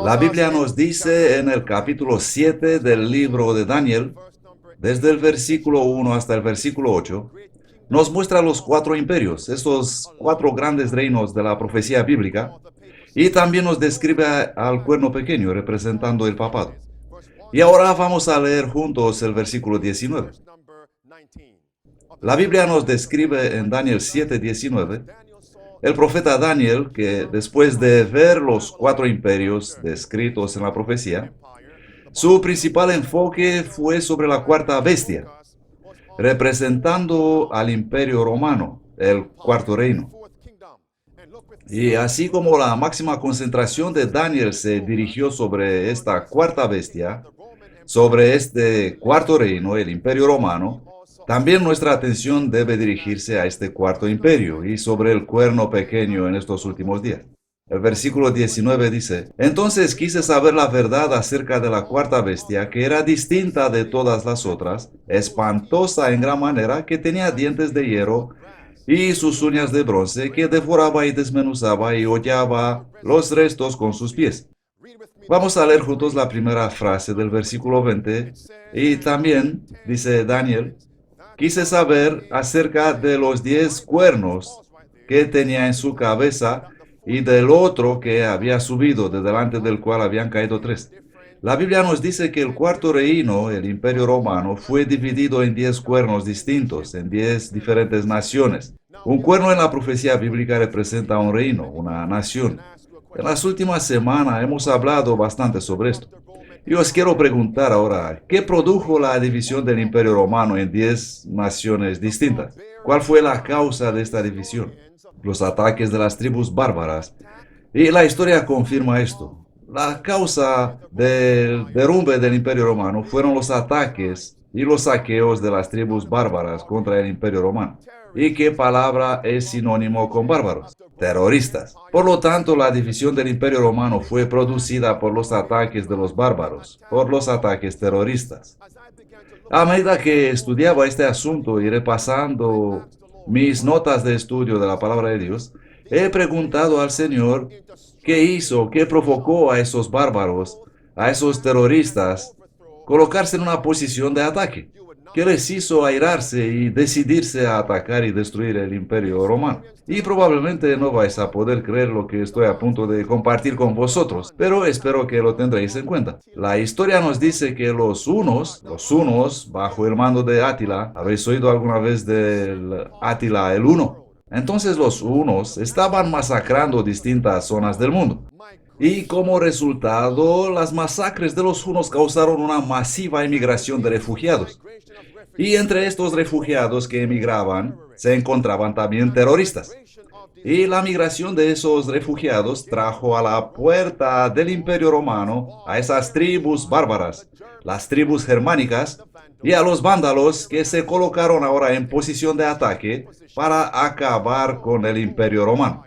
La Biblia nos dice en el capítulo 7 del libro de Daniel, desde el versículo 1 hasta el versículo 8, nos muestra los cuatro imperios, estos cuatro grandes reinos de la profecía bíblica, y también nos describe al cuerno pequeño representando el papado. Y ahora vamos a leer juntos el versículo 19. La Biblia nos describe en Daniel 7:19 el profeta Daniel que después de ver los cuatro imperios descritos en la profecía, su principal enfoque fue sobre la cuarta bestia, representando al imperio romano, el cuarto reino. Y así como la máxima concentración de Daniel se dirigió sobre esta cuarta bestia, sobre este cuarto reino, el imperio romano, también nuestra atención debe dirigirse a este cuarto imperio y sobre el cuerno pequeño en estos últimos días. El versículo 19 dice, entonces quise saber la verdad acerca de la cuarta bestia, que era distinta de todas las otras, espantosa en gran manera, que tenía dientes de hierro y sus uñas de bronce, que devoraba y desmenuzaba y hollaba los restos con sus pies. Vamos a leer juntos la primera frase del versículo 20 y también dice Daniel, quise saber acerca de los 10 cuernos que tenía en su cabeza y del otro que había subido, de delante del cual habían caído 3. La Biblia nos dice que el cuarto reino, el imperio romano, fue dividido en 10 cuernos distintos, en 10 diferentes naciones. Un cuerno en la profecía bíblica representa un reino, una nación. En las últimas semanas hemos hablado bastante sobre esto. Y os quiero preguntar ahora, ¿qué produjo la división del Imperio Romano en 10 naciones distintas? ¿Cuál fue la causa de esta división? Los ataques de las tribus bárbaras. Y la historia confirma esto. La causa del derrumbe del Imperio Romano fueron los ataques y los saqueos de las tribus bárbaras contra el Imperio Romano. ¿Y qué palabra es sinónimo con bárbaros? Terroristas. Por lo tanto, la división del Imperio Romano fue producida por los ataques de los bárbaros, por los ataques terroristas. A medida que estudiaba este asunto y repasando mis notas de estudio de la palabra de Dios, he preguntado al Señor qué hizo, qué provocó a esos bárbaros, a esos terroristas, colocarse en una posición de ataque. ¿Qué les hizo airarse y decidirse a atacar y destruir el imperio romano? Y probablemente no vais a poder creer lo que estoy a punto de compartir con vosotros, pero espero que lo tendréis en cuenta. La historia nos dice que los hunos, bajo el mando de Átila, ¿habéis oído alguna vez del Átila el Huno? Entonces los hunos estaban masacrando distintas zonas del mundo. Y como resultado, las masacres de los hunos causaron una masiva inmigración de refugiados. Y entre estos refugiados que emigraban, se encontraban también terroristas. Y la migración de esos refugiados trajo a la puerta del Imperio Romano a esas tribus bárbaras, las tribus germánicas, y a los vándalos que se colocaron ahora en posición de ataque para acabar con el Imperio Romano.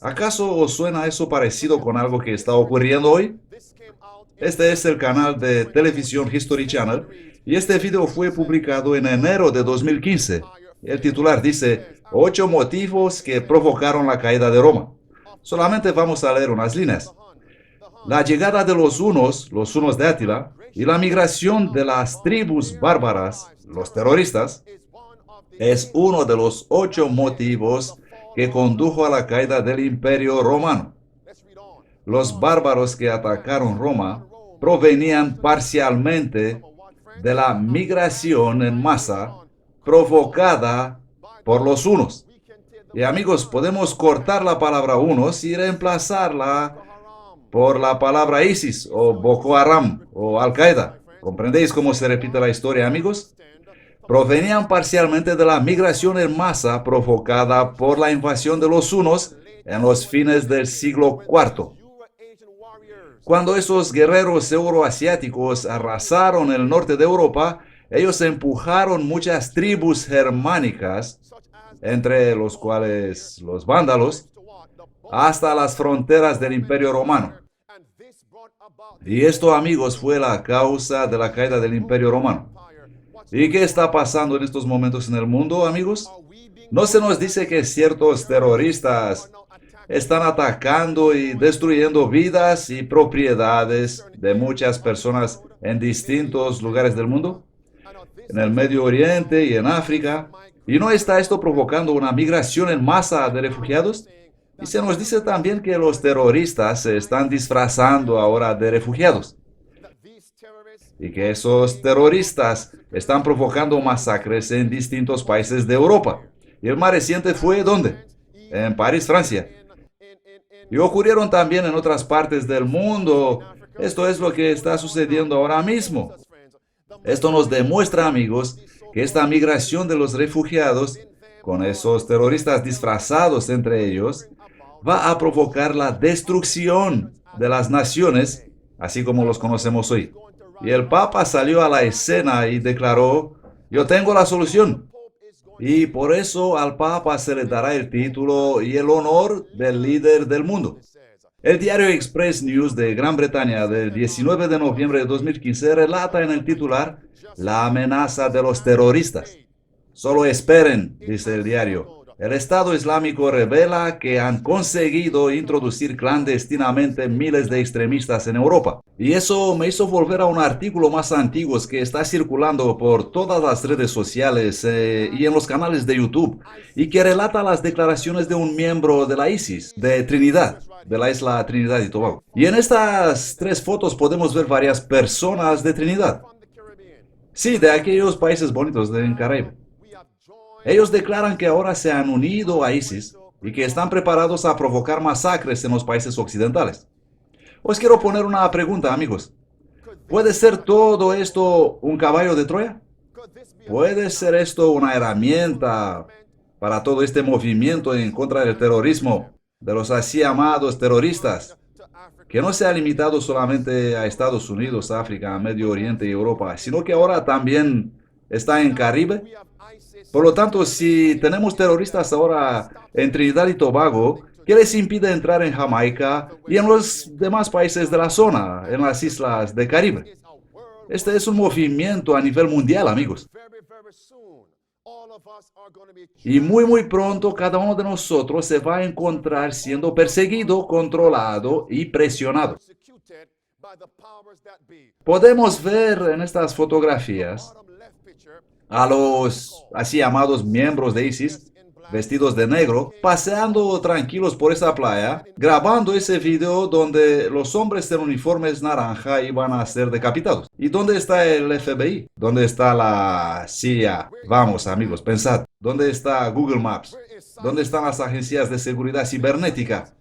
¿Acaso os suena eso parecido con algo que está ocurriendo hoy? Este es el canal de televisión History Channel y este video fue publicado en enero de 2015. El titular dice, 8 motivos que provocaron la caída de Roma. Solamente vamos a leer unas líneas. La llegada de los hunos de Átila, y la migración de las tribus bárbaras, los terroristas, es uno de los 8 motivos que condujo a la caída del Imperio Romano. Los bárbaros que atacaron Roma provenían parcialmente de la migración en masa provocada por los hunos. Y amigos, podemos cortar la palabra hunos y reemplazarla por la palabra ISIS o Boko Haram o Al-Qaeda. ¿Comprendéis cómo se repite la historia, amigos? Provenían parcialmente de la migración en masa provocada por la invasión de los hunos en los fines del siglo IV. Cuando esos guerreros euroasiáticos arrasaron el norte de Europa, ellos empujaron muchas tribus germánicas, entre los cuales los vándalos, hasta las fronteras del Imperio Romano. Y esto, amigos, fue la causa de la caída del Imperio Romano. ¿Y qué está pasando en estos momentos en el mundo, amigos? No se nos dice que ciertos terroristas están atacando y destruyendo vidas y propiedades de muchas personas en distintos lugares del mundo, en el Medio Oriente y en África. ¿Y no está esto provocando una migración en masa de refugiados? Y se nos dice también que los terroristas se están disfrazando ahora de refugiados y que esos terroristas están provocando masacres en distintos países de Europa. Y el más reciente fue ¿dónde? En París, Francia. Y ocurrieron también en otras partes del mundo. Esto es lo que está sucediendo ahora mismo. Esto nos demuestra, amigos, que esta migración de los refugiados, con esos terroristas disfrazados entre ellos, va a provocar la destrucción de las naciones, así como los conocemos hoy. Y el Papa salió a la escena y declaró, yo tengo la solución. Y por eso al Papa se le dará el título y el honor del líder del mundo. El diario Express News de Gran Bretaña del 19 de noviembre de 2015 relata en el titular la amenaza de los terroristas. Solo esperen, dice el diario. El Estado Islámico revela que han conseguido introducir clandestinamente miles de extremistas en Europa. Y eso me hizo volver a un artículo más antiguo que está circulando por todas las redes sociales y en los canales de YouTube, y que relata las declaraciones de un miembro de la ISIS, de Trinidad, de la isla Trinidad y Tobago. Y en estas tres fotos podemos ver varias personas de Trinidad. Sí, de aquellos países bonitos del Caribe. Ellos declaran que ahora se han unido a ISIS y que están preparados a provocar masacres en los países occidentales. Os quiero poner una pregunta, amigos. ¿Puede ser todo esto un caballo de Troya? ¿Puede ser esto una herramienta para todo este movimiento en contra del terrorismo, de los así llamados terroristas, que no se ha limitado solamente a Estados Unidos, África, Medio Oriente y Europa, sino que ahora también está en Caribe? Por lo tanto, si tenemos terroristas ahora en Trinidad y Tobago, ¿qué les impide entrar en Jamaica y en los demás países de la zona, en las islas del Caribe? Este es un movimiento a nivel mundial, amigos. Y muy pronto cada uno de nosotros se va a encontrar siendo perseguido, controlado y presionado. Podemos ver en estas fotografías a los así llamados miembros de ISIS, vestidos de negro, paseando tranquilos por esa playa, grabando ese video donde los hombres en uniformes naranja iban a ser decapitados. ¿Y dónde está el FBI? ¿Dónde está la CIA? Vamos, amigos, pensad. ¿Dónde está Google Maps? ¿Dónde están las agencias de seguridad cibernética?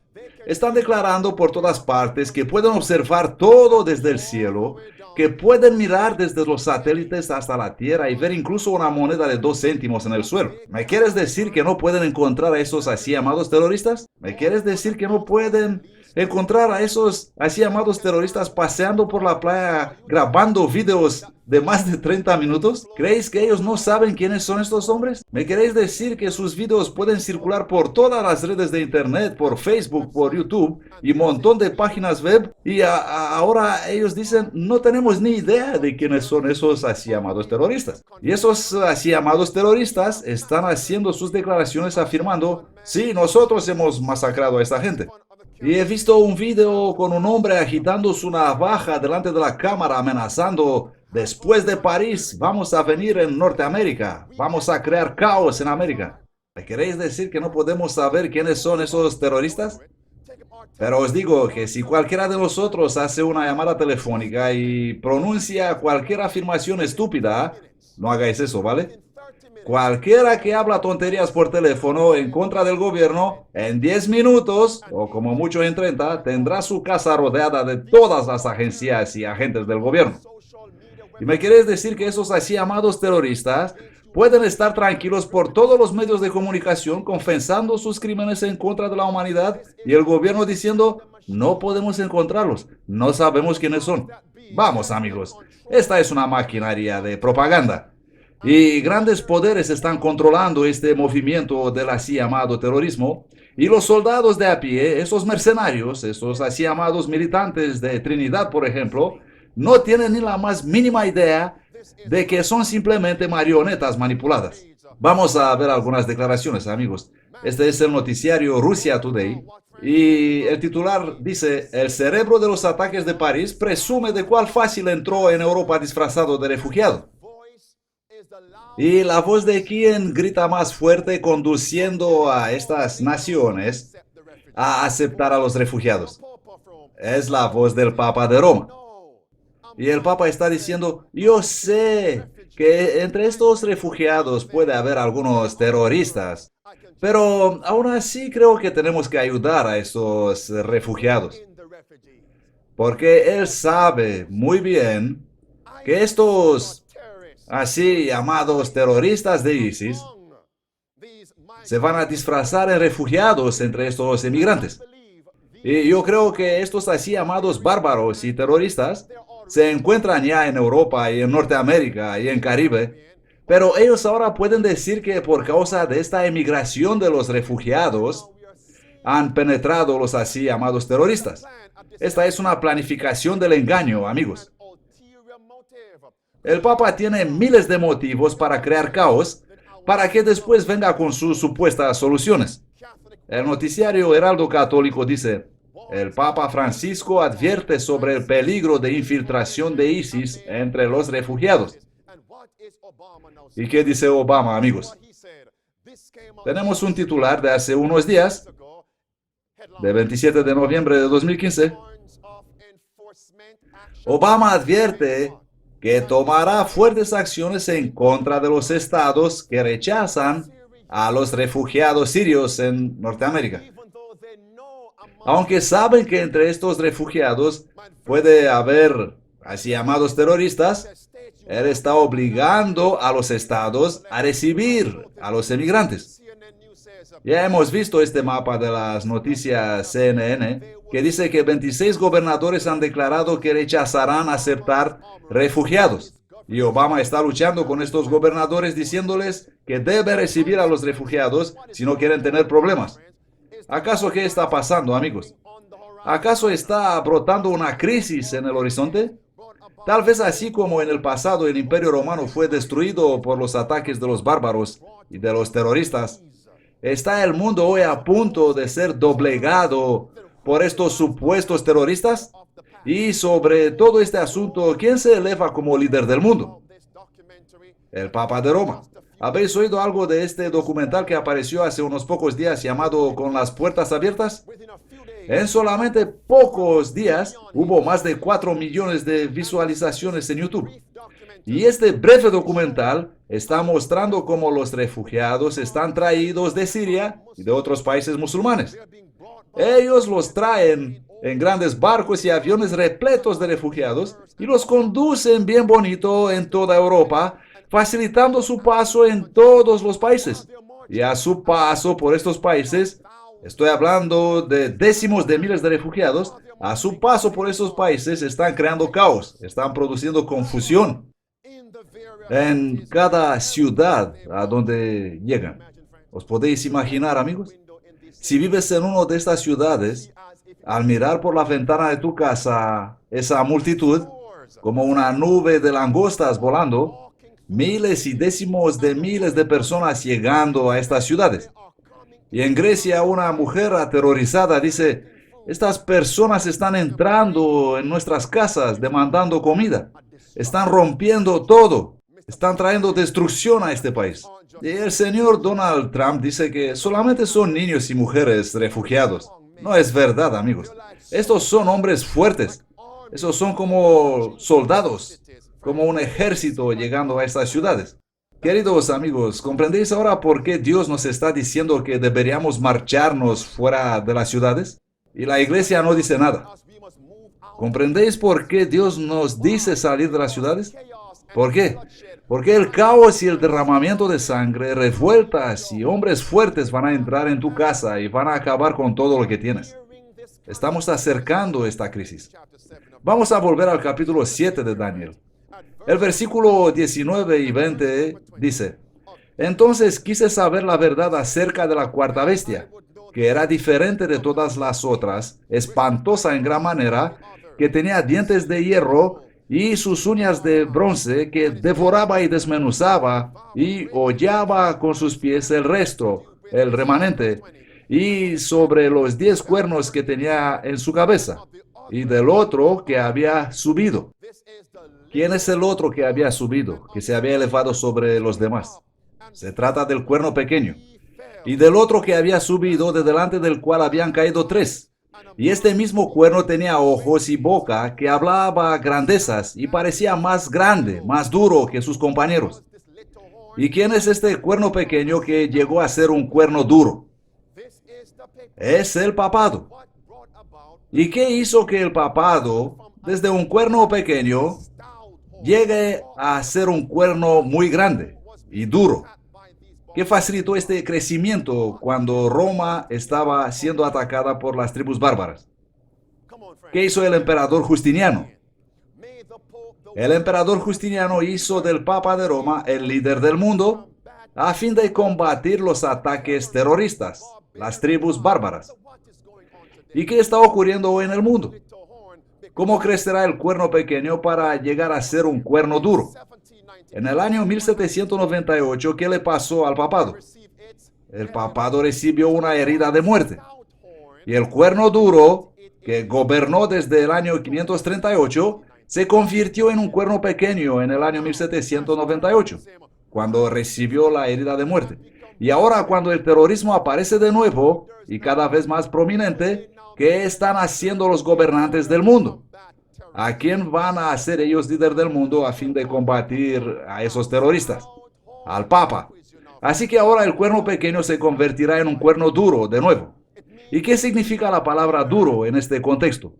Están declarando por todas partes que pueden observar todo desde el cielo, que pueden mirar desde los satélites hasta la Tierra y ver incluso una moneda de 2 céntimos en el suelo. ¿Me quieres decir que no pueden encontrar a esos así llamados terroristas? ¿Me quieres decir que no pueden encontrar a esos así llamados terroristas paseando por la playa grabando videos de más de 30 minutos? ¿Creéis que ellos no saben quiénes son estos hombres? ¿Me queréis decir que sus videos pueden circular por todas las redes de internet, por Facebook, por YouTube y un montón de páginas web? Y ahora ellos dicen, no tenemos ni idea de quiénes son esos así llamados terroristas. Y esos así llamados terroristas están haciendo sus declaraciones afirmando, sí, nosotros hemos masacrado a esta gente. Y he visto un video con un hombre agitando su navaja delante de la cámara amenazando, después de París vamos a venir en Norteamérica, vamos a crear caos en América. ¿Me queréis decir que no podemos saber quiénes son esos terroristas? Pero os digo que si cualquiera de nosotros hace una llamada telefónica y pronuncia cualquier afirmación estúpida, no hagáis eso, ¿vale? Cualquiera que habla tonterías por teléfono en contra del gobierno, en 10 minutos, o como mucho en 30, tendrá su casa rodeada de todas las agencias y agentes del gobierno. ¿Y me quieres decir que esos así llamados terroristas pueden estar tranquilos por todos los medios de comunicación confesando sus crímenes en contra de la humanidad y el gobierno diciendo, no podemos encontrarlos, no sabemos quiénes son? Vamos, amigos, esta es una maquinaria de propaganda. Y grandes poderes están controlando este movimiento del así llamado terrorismo. Y los soldados de a pie, esos mercenarios, esos así llamados militantes de Trinidad, por ejemplo, no tienen ni la más mínima idea de que son simplemente marionetas manipuladas. Vamos a ver algunas declaraciones, amigos. Este es el noticiario Russia Today Y el titular dice, el cerebro de los ataques de París presume de cuál fácil entró en Europa disfrazado de refugiado. Y la voz de quien grita más fuerte conduciendo a estas naciones a aceptar a los refugiados. Es la voz del Papa de Roma. Y el Papa está diciendo, yo sé que entre estos refugiados puede haber algunos terroristas, pero aún así creo que tenemos que ayudar a estos refugiados, porque él sabe muy bien que estos así llamados terroristas de ISIS se van a disfrazar en refugiados entre estos inmigrantes. Y yo creo que estos así llamados bárbaros y terroristas se encuentran ya en Europa y en Norteamérica y en Caribe, pero ellos ahora pueden decir que por causa de esta emigración de los refugiados han penetrado los así llamados terroristas. Esta es una planificación del engaño, amigos. El Papa tiene miles de motivos para crear caos, para que después venga con sus supuestas soluciones. El noticiario Heraldo Católico dice, el Papa Francisco advierte sobre el peligro de infiltración de ISIS entre los refugiados. ¿Y qué dice Obama, amigos? Tenemos un titular de hace unos días, de 27 de noviembre de 2015. Obama advierte que tomará fuertes acciones en contra de los estados que rechazan a los refugiados sirios en Norteamérica. Aunque saben que entre estos refugiados puede haber así llamados terroristas, él está obligando a los estados a recibir a los emigrantes. Ya hemos visto este mapa de las noticias CNN que dice que 26 gobernadores han declarado que rechazarán aceptar refugiados. Y Obama está luchando con estos gobernadores diciéndoles que debe recibir a los refugiados si no quieren tener problemas. ¿Acaso qué está pasando, amigos? ¿Acaso está brotando una crisis en el horizonte? Tal vez así como en el pasado el Imperio Romano fue destruido por los ataques de los bárbaros y de los terroristas, ¿está el mundo hoy a punto de ser doblegado por estos supuestos terroristas? Y sobre todo este asunto, ¿quién se eleva como líder del mundo? El Papa de Roma. ¿Habéis oído algo de este documental que apareció hace unos pocos días llamado Con las puertas abiertas? En solamente pocos días hubo más de 4 millones de visualizaciones en YouTube. Y este breve documental está mostrando cómo los refugiados están traídos de Siria y de otros países musulmanes. Ellos los traen en grandes barcos y aviones repletos de refugiados y los conducen bien bonito en toda Europa, facilitando su paso en todos los países. Y a su paso por estos países, estoy hablando de décimos de miles de refugiados, a su paso por estos países están creando caos, están produciendo confusión en cada ciudad a donde llegan. ¿Os podéis imaginar, amigos? Si vives en una de estas ciudades, al mirar por la ventana de tu casa esa multitud, como una nube de langostas volando, miles y décimos de miles de personas llegando a estas ciudades. Y en Grecia una mujer aterrorizada dice, estas personas están entrando en nuestras casas demandando comida, están rompiendo todo, están trayendo destrucción a este país. Y el señor Donald Trump dice que solamente son niños y mujeres refugiados. No es verdad, amigos. Estos son hombres fuertes. Esos son como soldados, como un ejército llegando a estas ciudades. Queridos amigos, ¿comprendéis ahora por qué Dios nos está diciendo que deberíamos marcharnos fuera de las ciudades? Y la iglesia no dice nada. ¿Comprendéis por qué Dios nos dice salir de las ciudades? ¿Por qué? Porque el caos y el derramamiento de sangre, revueltas y hombres fuertes van a entrar en tu casa y van a acabar con todo lo que tienes. Estamos acercando esta crisis. Vamos a volver al capítulo 7 de Daniel. El versículo 19 y 20 dice, entonces quise saber la verdad acerca de la cuarta bestia, que era diferente de todas las otras, espantosa en gran manera, que tenía dientes de hierro y sus uñas de bronce, que devoraba y desmenuzaba y hollaba con sus pies el resto, el remanente, y sobre los 10 cuernos que tenía en su cabeza, y del otro que había subido. ¿Quién es el otro que había subido, que se había elevado sobre los demás? Se trata del cuerno pequeño. Y del otro que había subido, de delante del cual habían caído 3. Y este mismo cuerno tenía ojos y boca, que hablaba grandezas y parecía más grande, más duro que sus compañeros. ¿Y quién es este cuerno pequeño que llegó a ser un cuerno duro? Es el papado. ¿Y qué hizo que el papado, desde un cuerno pequeño, llegue a ser un cuerno muy grande y duro? ¿Qué facilitó este crecimiento cuando Roma estaba siendo atacada por las tribus bárbaras? ¿Qué hizo el emperador Justiniano? El emperador Justiniano hizo del Papa de Roma el líder del mundo a fin de combatir los ataques terroristas, las tribus bárbaras. ¿Y qué está ocurriendo hoy en el mundo? ¿Cómo crecerá el cuerno pequeño para llegar a ser un cuerno duro? En el año 1798, ¿qué le pasó al papado? El papado recibió una herida de muerte. Y el cuerno duro, que gobernó desde el año 538, se convirtió en un cuerno pequeño en el año 1798, cuando recibió la herida de muerte. Y ahora cuando el terrorismo aparece de nuevo y cada vez más prominente, ¿qué están haciendo los gobernantes del mundo? ¿A quién van a hacer ellos líder del mundo a fin de combatir a esos terroristas? Al Papa. Así que ahora el cuerno pequeño se convertirá en un cuerno duro de nuevo. ¿Y qué significa la palabra duro en este contexto?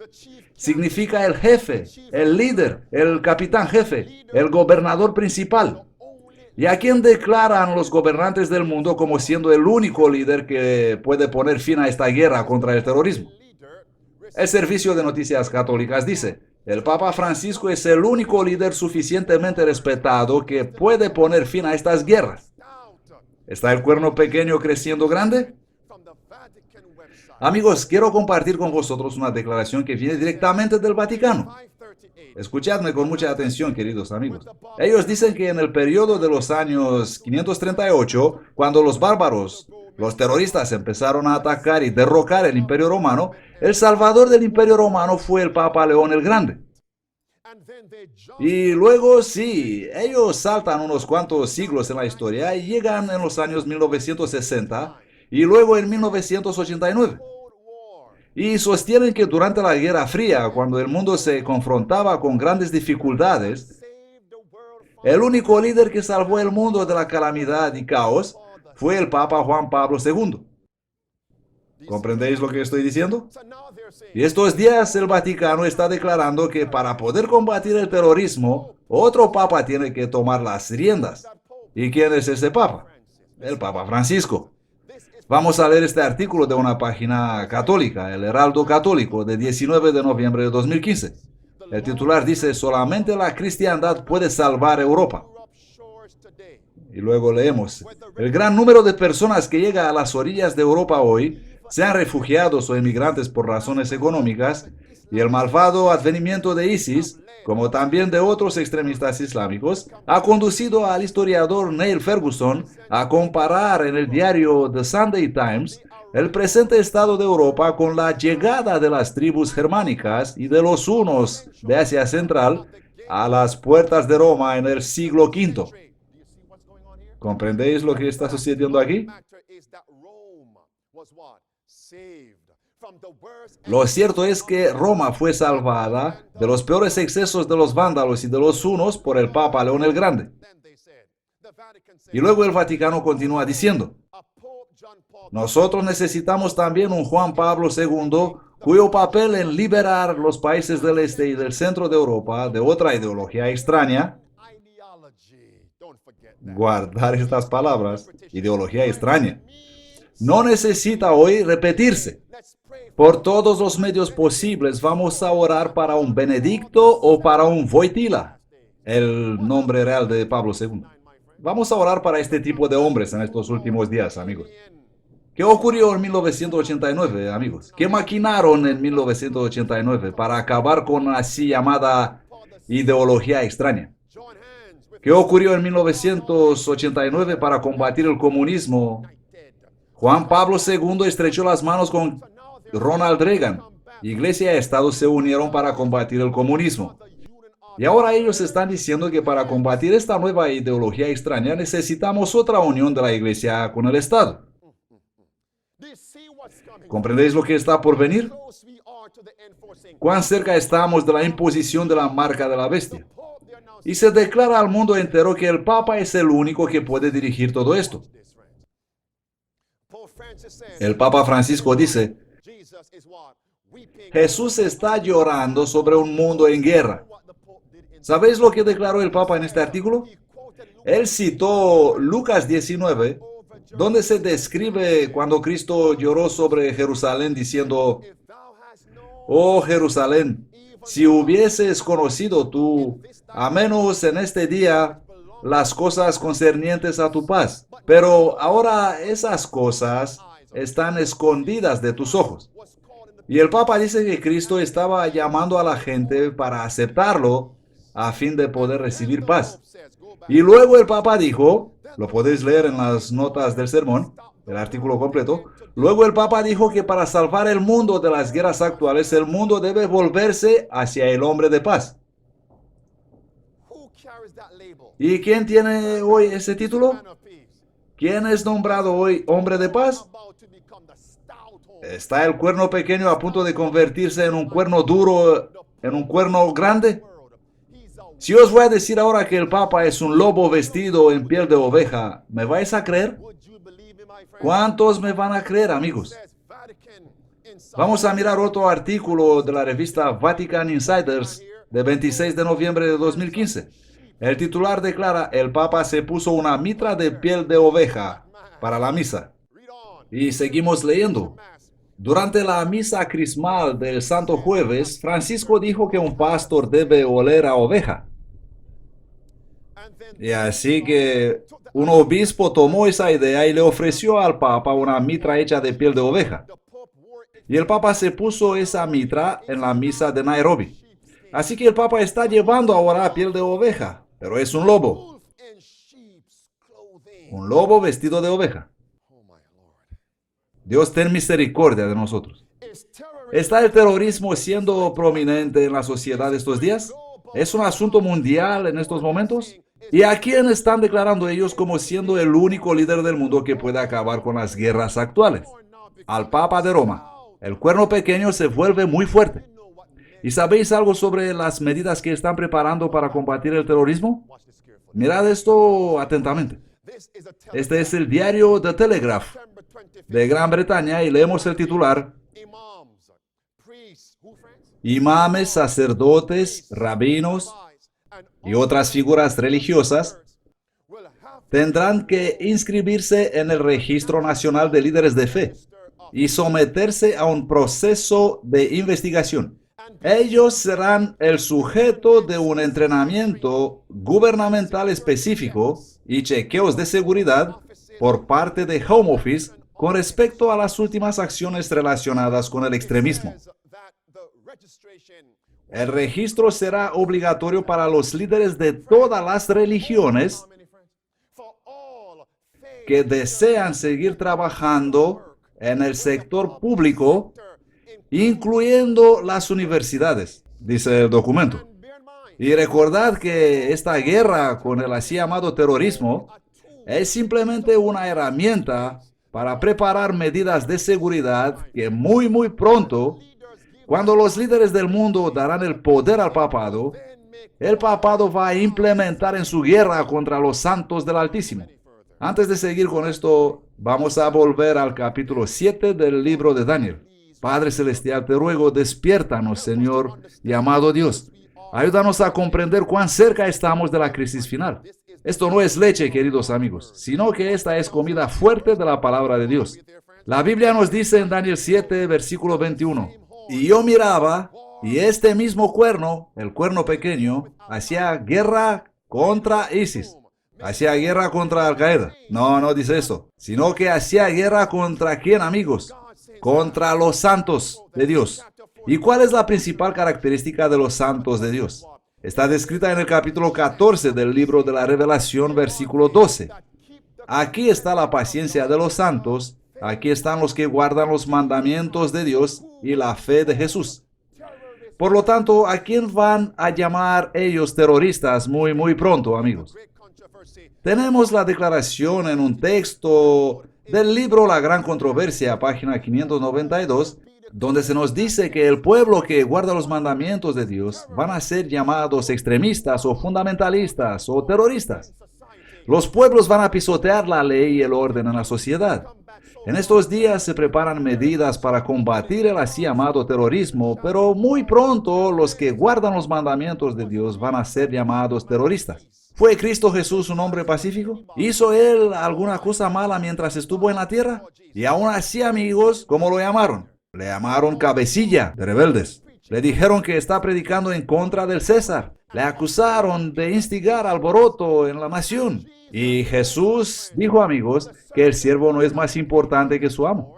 Significa el jefe, el líder, el capitán jefe, el gobernador principal. ¿Y a quién declaran los gobernantes del mundo como siendo el único líder que puede poner fin a esta guerra contra el terrorismo? El Servicio de Noticias Católicas dice: el Papa Francisco es el único líder suficientemente respetado que puede poner fin a estas guerras. ¿Está el cuerno pequeño creciendo grande? Amigos, quiero compartir con vosotros una declaración que viene directamente del Vaticano. Escuchadme con mucha atención, queridos amigos. Ellos dicen que en el periodo de los años 538, cuando los bárbaros, los terroristas empezaron a atacar y derrocar el Imperio Romano, el salvador del Imperio Romano fue el Papa León el Grande. Y luego, sí, ellos saltan unos cuantos siglos en la historia y llegan en los años 1960 y luego en 1989. Y sostienen que durante la Guerra Fría, cuando el mundo se confrontaba con grandes dificultades, el único líder que salvó el mundo de la calamidad y caos fue el Papa Juan Pablo II. ¿Comprendéis lo que estoy diciendo? Y estos días el Vaticano está declarando que para poder combatir el terrorismo, otro papa tiene que tomar las riendas. ¿Y quién es ese papa? El Papa Francisco. Vamos a leer este artículo de una página católica, el Heraldo Católico, de 19 de noviembre de 2015. El titular dice: solamente la cristiandad puede salvar Europa. Y luego leemos: el gran número de personas que llega a las orillas de Europa hoy, sean refugiados o emigrantes por razones económicas, y el malvado advenimiento de ISIS, como también de otros extremistas islámicos, ha conducido al historiador Neil Ferguson a comparar en el diario The Sunday Times el presente estado de Europa con la llegada de las tribus germánicas y de los hunos de Asia Central a las puertas de Roma en el siglo V. ¿Comprendéis lo que está sucediendo aquí? Lo cierto es que Roma fue salvada de los peores excesos de los vándalos y de los hunos por el Papa León el Grande. Y luego el Vaticano continúa diciendo: nosotros necesitamos también un Juan Pablo II cuyo papel en liberar los países del este y del centro de Europa de otra ideología extraña. Guardar estas palabras: ideología extraña. No necesita hoy repetirse. Por todos los medios posibles vamos a orar para un Benedicto o para un Wojtyla, el nombre real de Pablo II. Vamos a orar para este tipo de hombres en estos últimos días, amigos. ¿Qué ocurrió en 1989, amigos? ¿Qué maquinaron en 1989 para acabar con la así llamada ideología extraña? ¿Qué ocurrió en 1989 para combatir el comunismo? Juan Pablo II estrechó las manos con Ronald Reagan. Iglesia y Estado se unieron para combatir el comunismo. Y ahora ellos están diciendo que para combatir esta nueva ideología extraña necesitamos otra unión de la Iglesia con el Estado. ¿Comprendéis lo que está por venir? ¿Cuán cerca estamos de la imposición de la marca de la bestia? Y se declara al mundo entero que el Papa es el único que puede dirigir todo esto. El Papa Francisco dice, Jesús está llorando sobre un mundo en guerra. ¿Sabéis lo que declaró el Papa en este artículo? Él citó Lucas 19, donde se describe cuando Cristo lloró sobre Jerusalén diciendo, oh Jerusalén, si hubieses conocido tú, a menos en este día, las cosas concernientes a tu paz, pero ahora esas cosas están escondidas de tus ojos. Y el Papa dice que Cristo estaba llamando a la gente para aceptarlo a fin de poder recibir paz. Y luego el Papa dijo, lo podéis leer en las notas del sermón, el artículo completo, luego el Papa dijo que para salvar el mundo de las guerras actuales, el mundo debe volverse hacia el hombre de paz. ¿Y quién tiene hoy ese título? ¿Quién es nombrado hoy hombre de paz? ¿Está el cuerno pequeño a punto de convertirse en un cuerno duro, en un cuerno grande? Si os voy a decir ahora que el Papa es un lobo vestido en piel de oveja, ¿me vais a creer? ¿Cuántos me van a creer, amigos? Vamos a mirar otro artículo de la revista Vatican Insiders de 26 de noviembre de 2015. El titular declara, el Papa se puso una mitra de piel de oveja para la misa. Y seguimos leyendo. Durante la misa crismal del Santo Jueves, Francisco dijo que un pastor debe oler a oveja. Y así que un obispo tomó esa idea y le ofreció al Papa una mitra hecha de piel de oveja. Y el Papa se puso esa mitra en la misa de Nairobi. Así que el Papa está llevando ahora piel de oveja, pero es un lobo. Un lobo vestido de oveja. Dios, ten misericordia de nosotros. ¿Está el terrorismo siendo prominente en la sociedad estos días? ¿Es un asunto mundial en estos momentos? ¿Y a quién están declarando ellos como siendo el único líder del mundo que puede acabar con las guerras actuales? Al Papa de Roma. El cuerno pequeño se vuelve muy fuerte. ¿Y sabéis algo sobre las medidas que están preparando para combatir el terrorismo? Mirad esto atentamente. Este es el diario The Telegraph de Gran Bretaña y leemos el titular. Imames, sacerdotes, rabinos y otras figuras religiosas tendrán que inscribirse en el Registro Nacional de Líderes de Fe y someterse a un proceso de investigación. Ellos serán el sujeto de un entrenamiento gubernamental específico y chequeos de seguridad por parte de Home Office con respecto a las últimas acciones relacionadas con el extremismo. El registro será obligatorio para los líderes de todas las religiones que desean seguir trabajando en el sector público, incluyendo las universidades, dice el documento. Y recordad que esta guerra con el así llamado terrorismo es simplemente una herramienta para preparar medidas de seguridad que muy pronto, cuando los líderes del mundo darán el poder al papado, el papado va a implementar en su guerra contra los santos del Altísimo. Antes de seguir con esto, vamos a volver al capítulo 7 del libro de Daniel. Padre Celestial, te ruego, despiértanos, Señor y amado Dios. Ayúdanos a comprender cuán cerca estamos de la crisis final. Esto no es leche, queridos amigos, sino que esta es comida fuerte de la palabra de Dios. La Biblia nos dice en Daniel 7, versículo 21, y yo miraba, y este mismo cuerno, el cuerno pequeño, hacía guerra contra ISIS. Hacía guerra contra Al-Qaeda. No dice eso. Sino que hacía guerra contra ¿quién, amigos? Contra los santos de Dios. ¿Y cuál es la principal característica de los santos de Dios? Está descrita en el capítulo 14 del libro de la Revelación, versículo 12. Aquí está la paciencia de los santos, Aquí están los que guardan los mandamientos de Dios y la fe de Jesús. Por lo tanto, ¿a quién van a llamar ellos terroristas muy pronto, amigos? Tenemos la declaración en un texto del libro La Gran Controversia, página 592, donde se nos dice que el pueblo que guarda los mandamientos de Dios van a ser llamados extremistas o fundamentalistas o terroristas. Los pueblos van a pisotear la ley y el orden en la sociedad. En estos días se preparan medidas para combatir el así llamado terrorismo, pero muy pronto los que guardan los mandamientos de Dios van a ser llamados terroristas. ¿Fue Cristo Jesús un hombre pacífico? ¿Hizo él alguna cosa mala mientras estuvo en la tierra? Y aún así, amigos, ¿cómo lo llamaron? Le llamaron cabecilla de rebeldes. Le dijeron que está predicando en contra del César. Le acusaron de instigar alboroto en la nación. Y Jesús dijo, amigos, que el siervo no es más importante que su amo.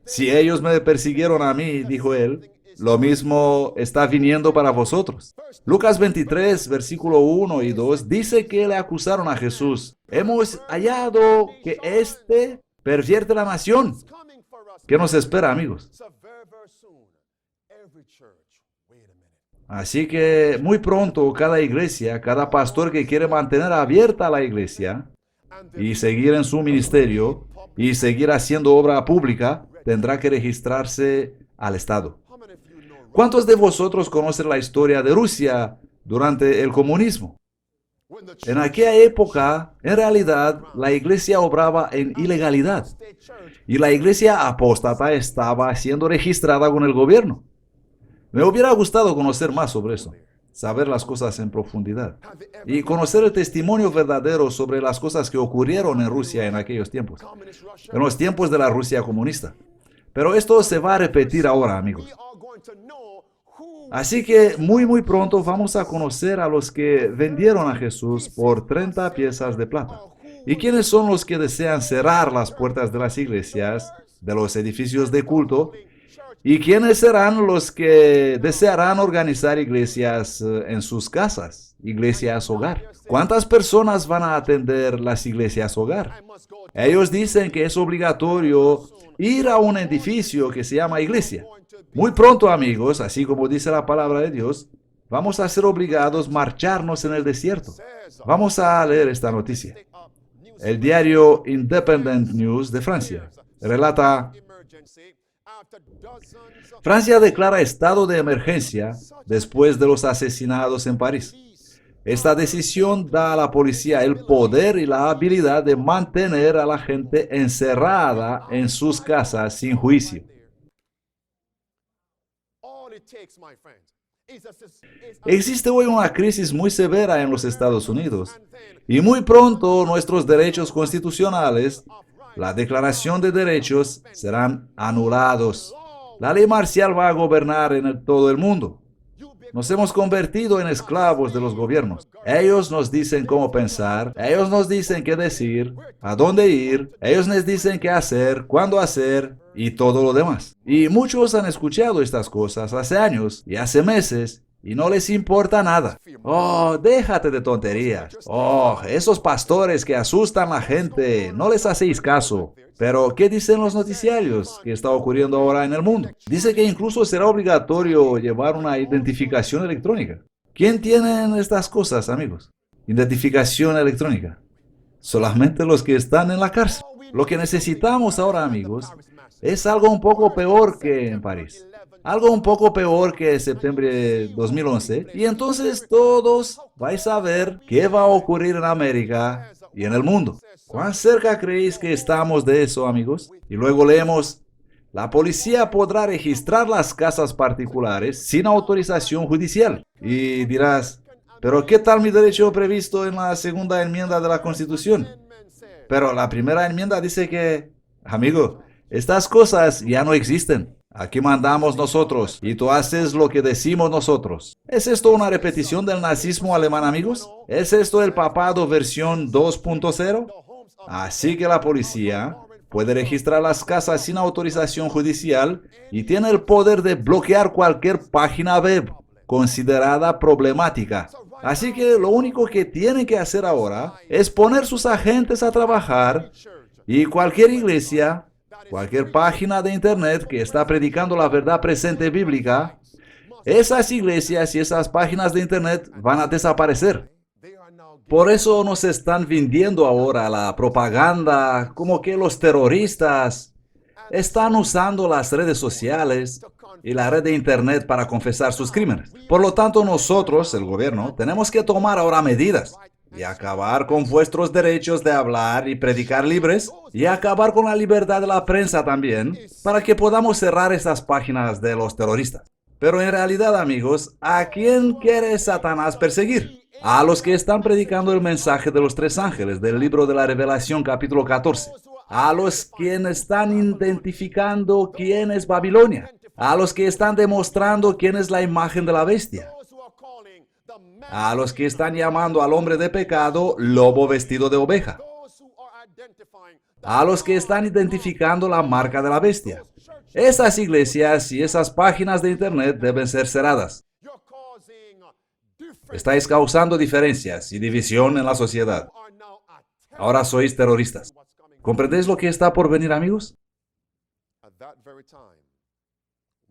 Si ellos me persiguieron a mí, dijo él, lo mismo está viniendo para vosotros. Lucas 23, versículo 1 y 2, dice que le acusaron a Jesús. Hemos hallado que éste pervierte la nación. ¿Qué nos espera, amigos? Así que muy pronto cada iglesia, cada pastor que quiere mantener abierta la iglesia y seguir en su ministerio y seguir haciendo obra pública, tendrá que registrarse al Estado. ¿Cuántos de vosotros conocen la historia de Rusia durante el comunismo? En aquella época, en realidad, la iglesia obraba en ilegalidad y la iglesia apóstata estaba siendo registrada con el gobierno. Me hubiera gustado conocer más sobre eso, saber las cosas en profundidad y conocer el testimonio verdadero sobre las cosas que ocurrieron en Rusia en aquellos tiempos, en los tiempos de la Rusia comunista. Pero esto se va a repetir ahora, amigos. Así que muy pronto vamos a conocer a los que vendieron a Jesús por 30 piezas de plata. ¿Y quiénes son los que desean cerrar las puertas de las iglesias, de los edificios de culto? ¿Y quiénes serán los que desearán organizar iglesias en sus casas, iglesias hogar? ¿Cuántas personas van a atender las iglesias hogar? Ellos dicen que es obligatorio ir a un edificio que se llama iglesia. Muy pronto, amigos, así como dice la palabra de Dios, vamos a ser obligados a marcharnos en el desierto. Vamos a leer esta noticia. El diario Independent News de Francia relata: Francia declara estado de emergencia después de los asesinados en París. Esta decisión da a la policía el poder y la habilidad de mantener a la gente encerrada en sus casas sin juicio. Existe hoy una crisis muy severa en los Estados Unidos y muy pronto nuestros derechos constitucionales, la Declaración de Derechos, serán anulados. La ley marcial va a gobernar en todo el mundo. Nos hemos convertido en esclavos de los gobiernos. Ellos nos dicen cómo pensar, ellos nos dicen qué decir, a dónde ir, ellos nos dicen qué hacer, cuándo hacer y todo lo demás. Y muchos han escuchado estas cosas hace años y hace meses y no les importa nada. Oh, déjate de tonterías. Oh, esos pastores que asustan a la gente, no les hacéis caso. Pero, ¿qué dicen los noticiarios que está ocurriendo ahora en el mundo? Dice que incluso será obligatorio llevar una identificación electrónica. ¿Quién tiene estas cosas, amigos? Identificación electrónica. Solamente los que están en la cárcel. Lo que necesitamos ahora, amigos, es algo un poco peor que en París. Algo un poco peor que septiembre de 2011. Y entonces todos vais a ver qué va a ocurrir en América y en el mundo. ¿Cuán cerca creéis que estamos de eso, amigos? Y luego leemos: la policía podrá registrar las casas particulares sin autorización judicial. Y dirás: ¿pero qué tal mi derecho previsto en la segunda enmienda de la Constitución? Pero la primera enmienda dice que, amigo, estas cosas ya no existen. Aquí mandamos nosotros y tú haces lo que decimos nosotros. ¿Es esto una repetición del nazismo alemán, amigos? ¿Es esto el papado versión 2.0? Así que la policía puede registrar las casas sin autorización judicial y tiene el poder de bloquear cualquier página web considerada problemática. Así que lo único que tienen que hacer ahora es poner sus agentes a trabajar y cualquier iglesia cualquier página de internet que está predicando la verdad presente bíblica, esas iglesias y esas páginas de internet van a desaparecer. Por eso nos están vendiendo ahora la propaganda como que los terroristas están usando las redes sociales y la red de internet para confesar sus crímenes. Por lo tanto, nosotros, el gobierno, tenemos que tomar ahora medidas y acabar con vuestros derechos de hablar y predicar libres y acabar con la libertad de la prensa también para que podamos cerrar esas páginas de los terroristas. Pero en realidad, amigos, ¿a quién quiere Satanás perseguir? A los que están predicando el mensaje de los tres ángeles del libro de la Revelación capítulo 14. A los que están identificando quién es Babilonia. A los que están demostrando quién es la imagen de la bestia. A los que están llamando al hombre de pecado lobo vestido de oveja. A los que están identificando la marca de la bestia. Esas iglesias y esas páginas de internet deben ser cerradas. Estáis causando diferencias y división en la sociedad. Ahora sois terroristas. ¿Comprendéis lo que está por venir, amigos?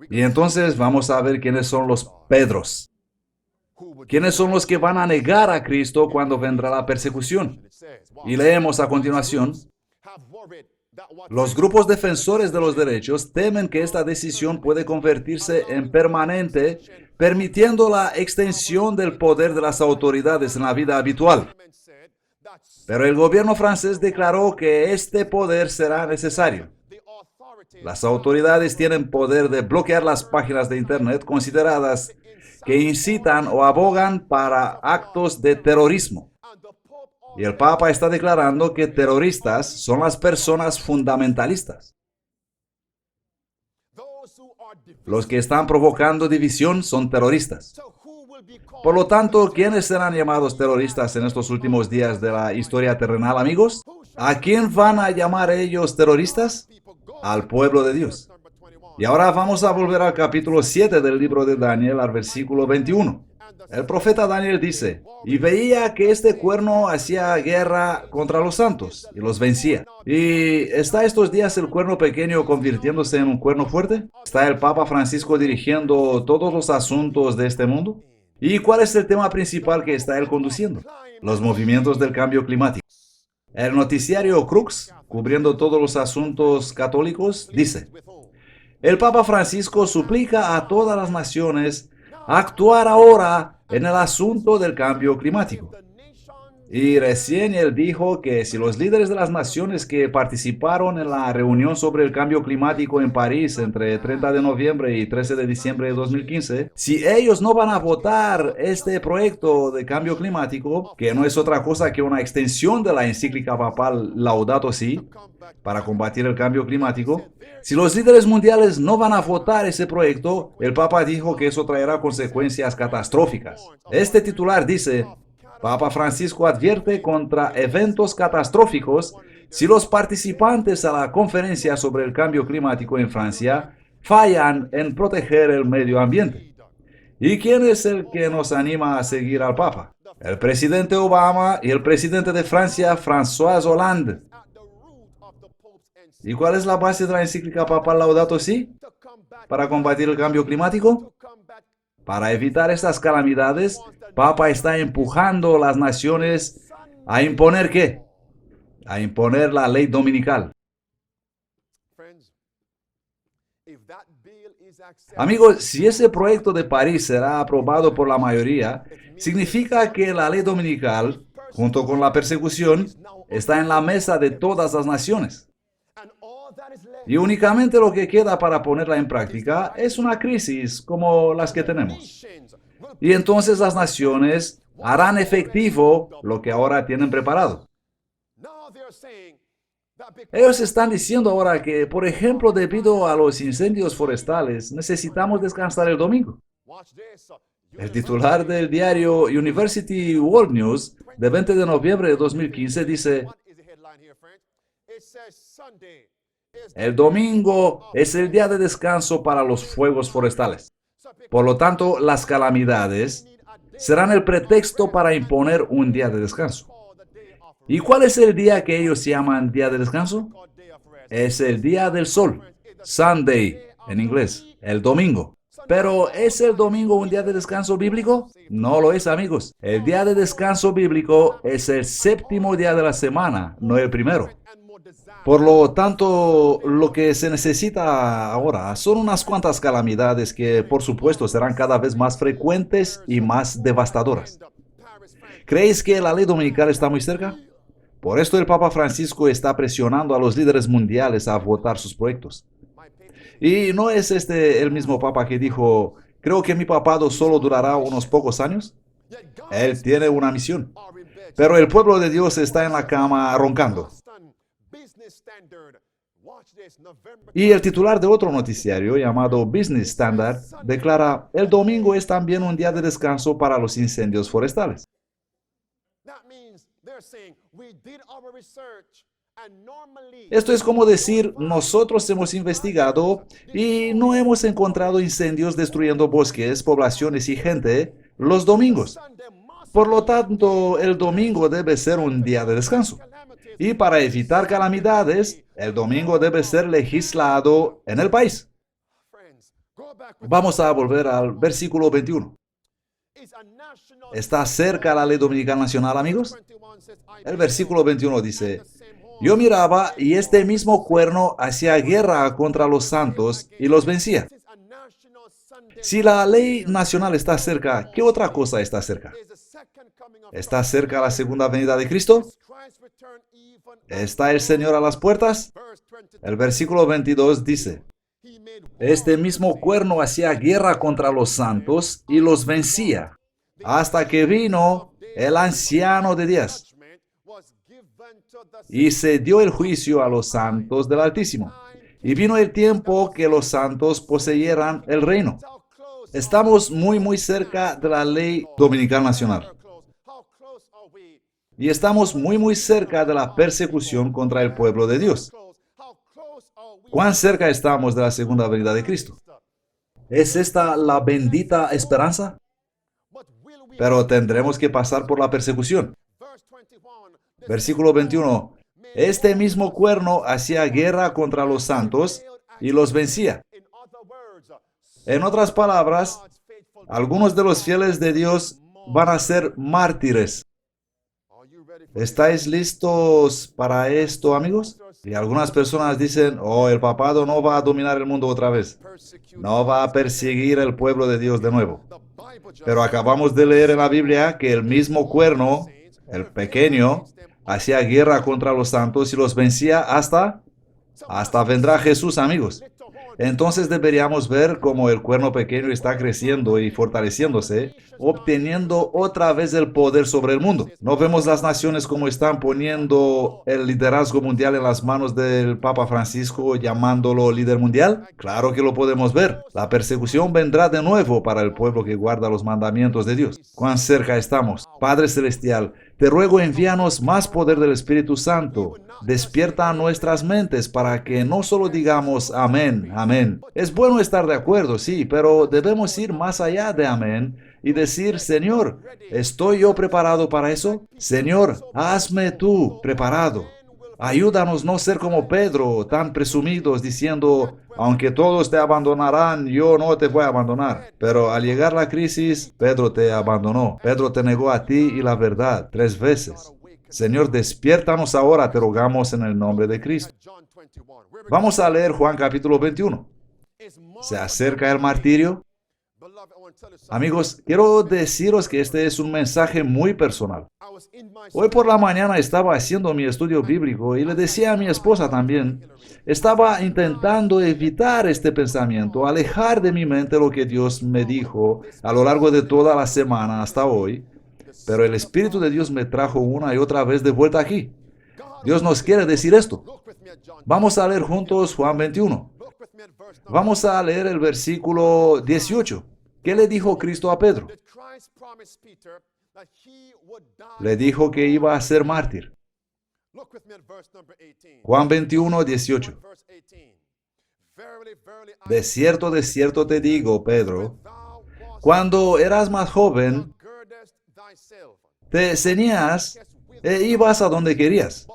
Y entonces vamos a ver quiénes son los Pedros. ¿Quiénes son los que van a negar a Cristo cuando vendrá la persecución? Y leemos a continuación: los grupos defensores de los derechos temen que esta decisión puede convertirse en permanente, permitiendo la extensión del poder de las autoridades en la vida habitual. Pero el gobierno francés declaró que este poder será necesario. Las autoridades tienen poder de bloquear las páginas de internet consideradas que incitan o abogan para actos de terrorismo. Y el Papa está declarando que terroristas son las personas fundamentalistas. Los que están provocando división son terroristas. Por lo tanto, ¿quiénes serán llamados terroristas en estos últimos días de la historia terrenal, amigos? ¿A quién van a llamar ellos terroristas? Al pueblo de Dios. Y ahora vamos a volver al capítulo 7 del libro de Daniel, al versículo 21. El profeta Daniel dice: y veía que este cuerno hacía guerra contra los santos y los vencía. ¿Y está estos días el cuerno pequeño convirtiéndose en un cuerno fuerte? ¿Está el Papa Francisco dirigiendo todos los asuntos de este mundo? ¿Y cuál es el tema principal que está él conduciendo? Los movimientos del cambio climático. El noticiario Crux, cubriendo todos los asuntos católicos, dice: el Papa Francisco suplica a todas las naciones a actuar ahora en el asunto del cambio climático. Y recién él dijo que si los líderes de las naciones que participaron en la reunión sobre el cambio climático en París entre 30 de noviembre y 13 de diciembre de 2015, si ellos no van a votar este proyecto de cambio climático, que no es otra cosa que una extensión de la encíclica papal Laudato Si, para combatir el cambio climático, si los líderes mundiales no van a votar ese proyecto, el Papa dijo que eso traerá consecuencias catastróficas. Este titular dice: Papa Francisco advierte contra eventos catastróficos si los participantes a la conferencia sobre el cambio climático en Francia fallan en proteger el medio ambiente. ¿Y quién es el que nos anima a seguir al Papa? El presidente Obama y el presidente de Francia, François Hollande. ¿Y cuál es la base de la encíclica papal Laudato Si? Para combatir el cambio climático. Para evitar estas calamidades, Papa está empujando a las naciones a imponer ¿qué? A imponer la ley dominical. Amigos, si ese proyecto de París será aprobado por la mayoría, significa que la ley dominical, junto con la persecución, está en la mesa de todas las naciones. Y únicamente lo que queda para ponerla en práctica es una crisis como las que tenemos. Y entonces las naciones harán efectivo lo que ahora tienen preparado. Ellos están diciendo ahora que, por ejemplo, debido a los incendios forestales, necesitamos descansar el domingo. El titular del diario University World News de 20 de noviembre de 2015 dice: el domingo es el día de descanso para los fuegos forestales. Por lo tanto, las calamidades serán el pretexto para imponer un día de descanso. ¿Y cuál es el día que ellos llaman día de descanso? Es el día del sol. Sunday en inglés, el domingo. Pero ¿es el domingo un día de descanso bíblico? No lo es, amigos. El día de descanso bíblico es el séptimo día de la semana, no el primero. Por lo tanto, lo que se necesita ahora son unas cuantas calamidades que, por supuesto, serán cada vez más frecuentes y más devastadoras. ¿Creéis que la ley dominical está muy cerca? Por esto el Papa Francisco está presionando a los líderes mundiales a votar sus proyectos. Y no es este el mismo Papa que dijo, creo que mi papado solo durará unos pocos años. Él tiene una misión. Pero el pueblo de Dios está en la cama roncando. Y el titular de otro noticiario llamado Business Standard declara, el domingo es también un día de descanso para los incendios forestales. Esto es como decir, nosotros hemos investigado y no hemos encontrado incendios destruyendo bosques, poblaciones y gente los domingos. Por lo tanto, el domingo debe ser un día de descanso. Y para evitar calamidades, el domingo debe ser legislado en el país. Vamos a volver al versículo 21. ¿Está cerca la ley dominical nacional, amigos? El versículo 21 dice, yo miraba y este mismo cuerno hacía guerra contra los santos y los vencía. Si la ley nacional está cerca, ¿qué otra cosa está cerca? ¿Está cerca la segunda venida de Cristo? ¿Está el Señor a las puertas? El versículo 22 dice, este mismo cuerno hacía guerra contra los santos y los vencía, hasta que vino el anciano de días y se dio el juicio a los santos del Altísimo. Y vino el tiempo que los santos poseyeran el reino. Estamos muy cerca de la ley dominical nacional. Y estamos muy cerca de la persecución contra el pueblo de Dios. ¿Cuán cerca estamos de la segunda venida de Cristo? ¿Es esta la bendita esperanza? Pero tendremos que pasar por la persecución. Versículo 21. Este mismo cuerno hacía guerra contra los santos y los vencía. En otras palabras, algunos de los fieles de Dios van a ser mártires. ¿Estáis listos para esto, amigos? Y algunas personas dicen, oh, el papado no va a dominar el mundo otra vez. No va a perseguir el pueblo de Dios de nuevo. Pero acabamos de leer en la Biblia que el mismo cuerno, el pequeño, hacía guerra contra los santos y los vencía hasta vendrá Jesús, amigos. Entonces deberíamos ver cómo el cuerno pequeño está creciendo y fortaleciéndose, obteniendo otra vez el poder sobre el mundo. ¿No vemos las naciones como están poniendo el liderazgo mundial en las manos del Papa Francisco, llamándolo líder mundial? Claro que lo podemos ver. La persecución vendrá de nuevo para el pueblo que guarda los mandamientos de Dios. ¿Cuán cerca estamos? Padre Celestial, te ruego envíanos más poder del Espíritu Santo. Despierta nuestras mentes para que no solo digamos amén, amén. Es bueno estar de acuerdo, sí, pero debemos ir más allá de amén y decir, Señor, ¿estoy yo preparado para eso? Señor, hazme tú preparado. Ayúdanos no ser como Pedro, tan presumidos, diciendo, aunque todos te abandonarán, yo no te voy a abandonar. Pero al llegar la crisis, Pedro te abandonó. Pedro te negó a ti y la verdad 3 veces. Señor, despiértanos ahora, te rogamos en el nombre de Cristo. Vamos a leer Juan capítulo 21. ¿Se acerca el martirio? Amigos, quiero deciros que este es un mensaje muy personal. Hoy por la mañana estaba haciendo mi estudio bíblico y le decía a mi esposa también, estaba intentando evitar este pensamiento, alejar de mi mente lo que Dios me dijo a lo largo de toda la semana hasta hoy, pero el Espíritu de Dios me trajo una y otra vez de vuelta aquí. Dios nos quiere decir esto. Vamos a leer juntos Juan 21. Vamos a leer el versículo 18. ¿Qué le dijo Cristo a Pedro? Le dijo que iba a ser mártir. Juan 21, 18. De cierto te digo, Pedro, cuando eras más joven, te ceñías e ibas a donde querías.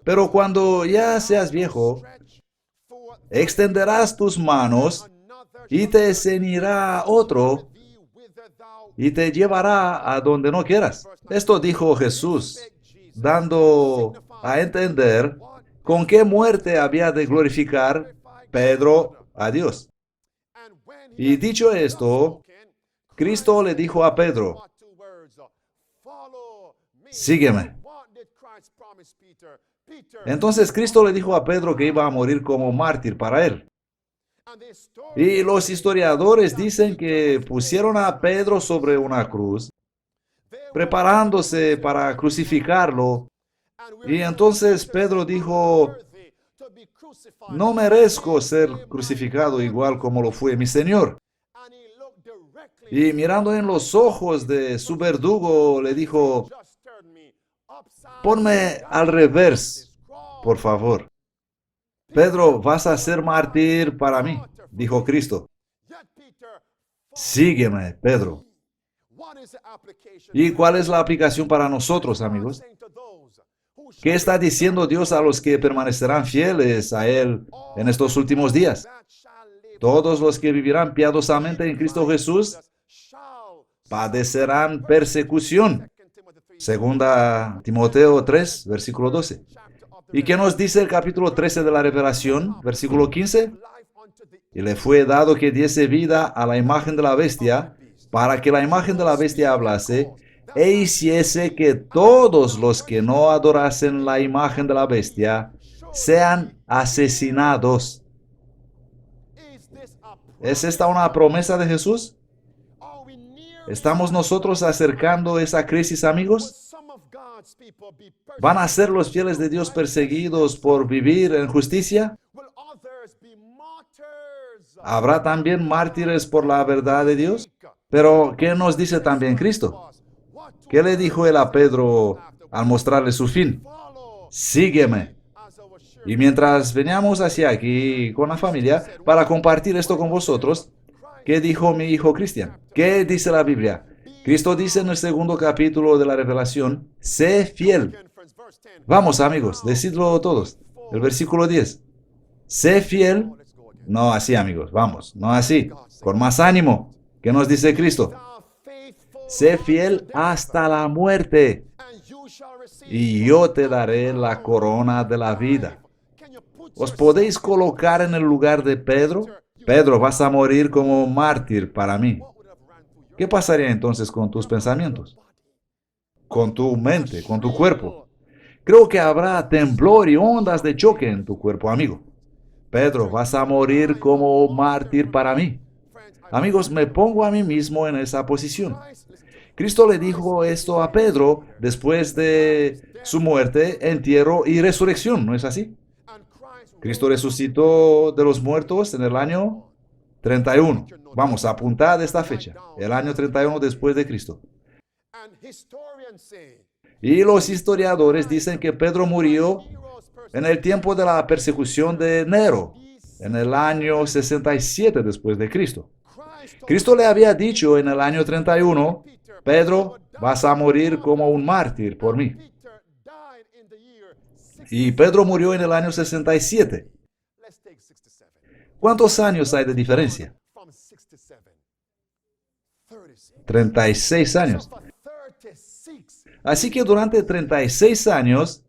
Pero cuando ya seas viejo, extenderás tus manos y te ceñirá otro y te llevará a donde no quieras. Esto dijo Jesús, dando a entender con qué muerte había de glorificar Pedro a Dios. Y dicho esto, Cristo le dijo a Pedro, sígueme. Entonces Cristo le dijo a Pedro que iba a morir como mártir para él. Y los historiadores dicen que pusieron a Pedro sobre una cruz, preparándose para crucificarlo. Y entonces Pedro dijo, no merezco ser crucificado igual como lo fue mi Señor. Y mirando en los ojos de su verdugo, le dijo, ponme al revés, por favor. Pedro, vas a ser mártir para mí, dijo Cristo. Sígueme, Pedro. ¿Y cuál es la aplicación para nosotros, amigos? ¿Qué está diciendo Dios a los que permanecerán fieles a Él en estos últimos días? Todos los que vivirán piadosamente en Cristo Jesús padecerán persecución. Segunda Timoteo 3, versículo 12. ¿Y qué nos dice el capítulo 13 de la Revelación, versículo 15? Y le fue dado que diese vida a la imagen de la bestia, para que la imagen de la bestia hablase, e hiciese que todos los que no adorasen la imagen de la bestia sean asesinados. ¿Es esta una promesa de Jesús? ¿Estamos nosotros acercando esa crisis, amigos? ¿Van a ser los fieles de Dios perseguidos por vivir en justicia? ¿Habrá también mártires por la verdad de Dios? Pero, ¿qué nos dice también Cristo? ¿Qué le dijo él a Pedro al mostrarle su fin? Sígueme. Y mientras veníamos hacia aquí con la familia para compartir esto con vosotros, ¿qué dijo mi hijo Cristian? ¿Qué dice la Biblia? Cristo dice en el segundo capítulo de la Revelación, sé fiel. Vamos, amigos, decidlo todos. El versículo 10. Sé fiel. No así, amigos, vamos, no así. Con más ánimo. ¿Qué nos dice Cristo? Sé fiel hasta la muerte, y yo te daré la corona de la vida. ¿Os podéis colocar en el lugar de Pedro? Pedro, vas a morir como mártir para mí. ¿Qué pasaría entonces con tus pensamientos? Con tu mente, con tu cuerpo. Creo que habrá temblor y ondas de choque en tu cuerpo, amigo. Pedro, vas a morir como mártir para mí. Amigos, me pongo a mí mismo en esa posición. Cristo le dijo esto a Pedro después de su muerte, entierro y resurrección, ¿no es así? Cristo resucitó de los muertos en el año 31. Vamos a apuntar esta fecha, el año 31 después de Cristo. Y los historiadores dicen que Pedro murió en el tiempo de la persecución de Nero, en el año 67 después de Cristo. Cristo le había dicho en el año 31, Pedro, vas a morir como un mártir por mí. Y Pedro murió en el año 67. ¿Cuántos años hay de diferencia? 36 años. Así que durante 36 años,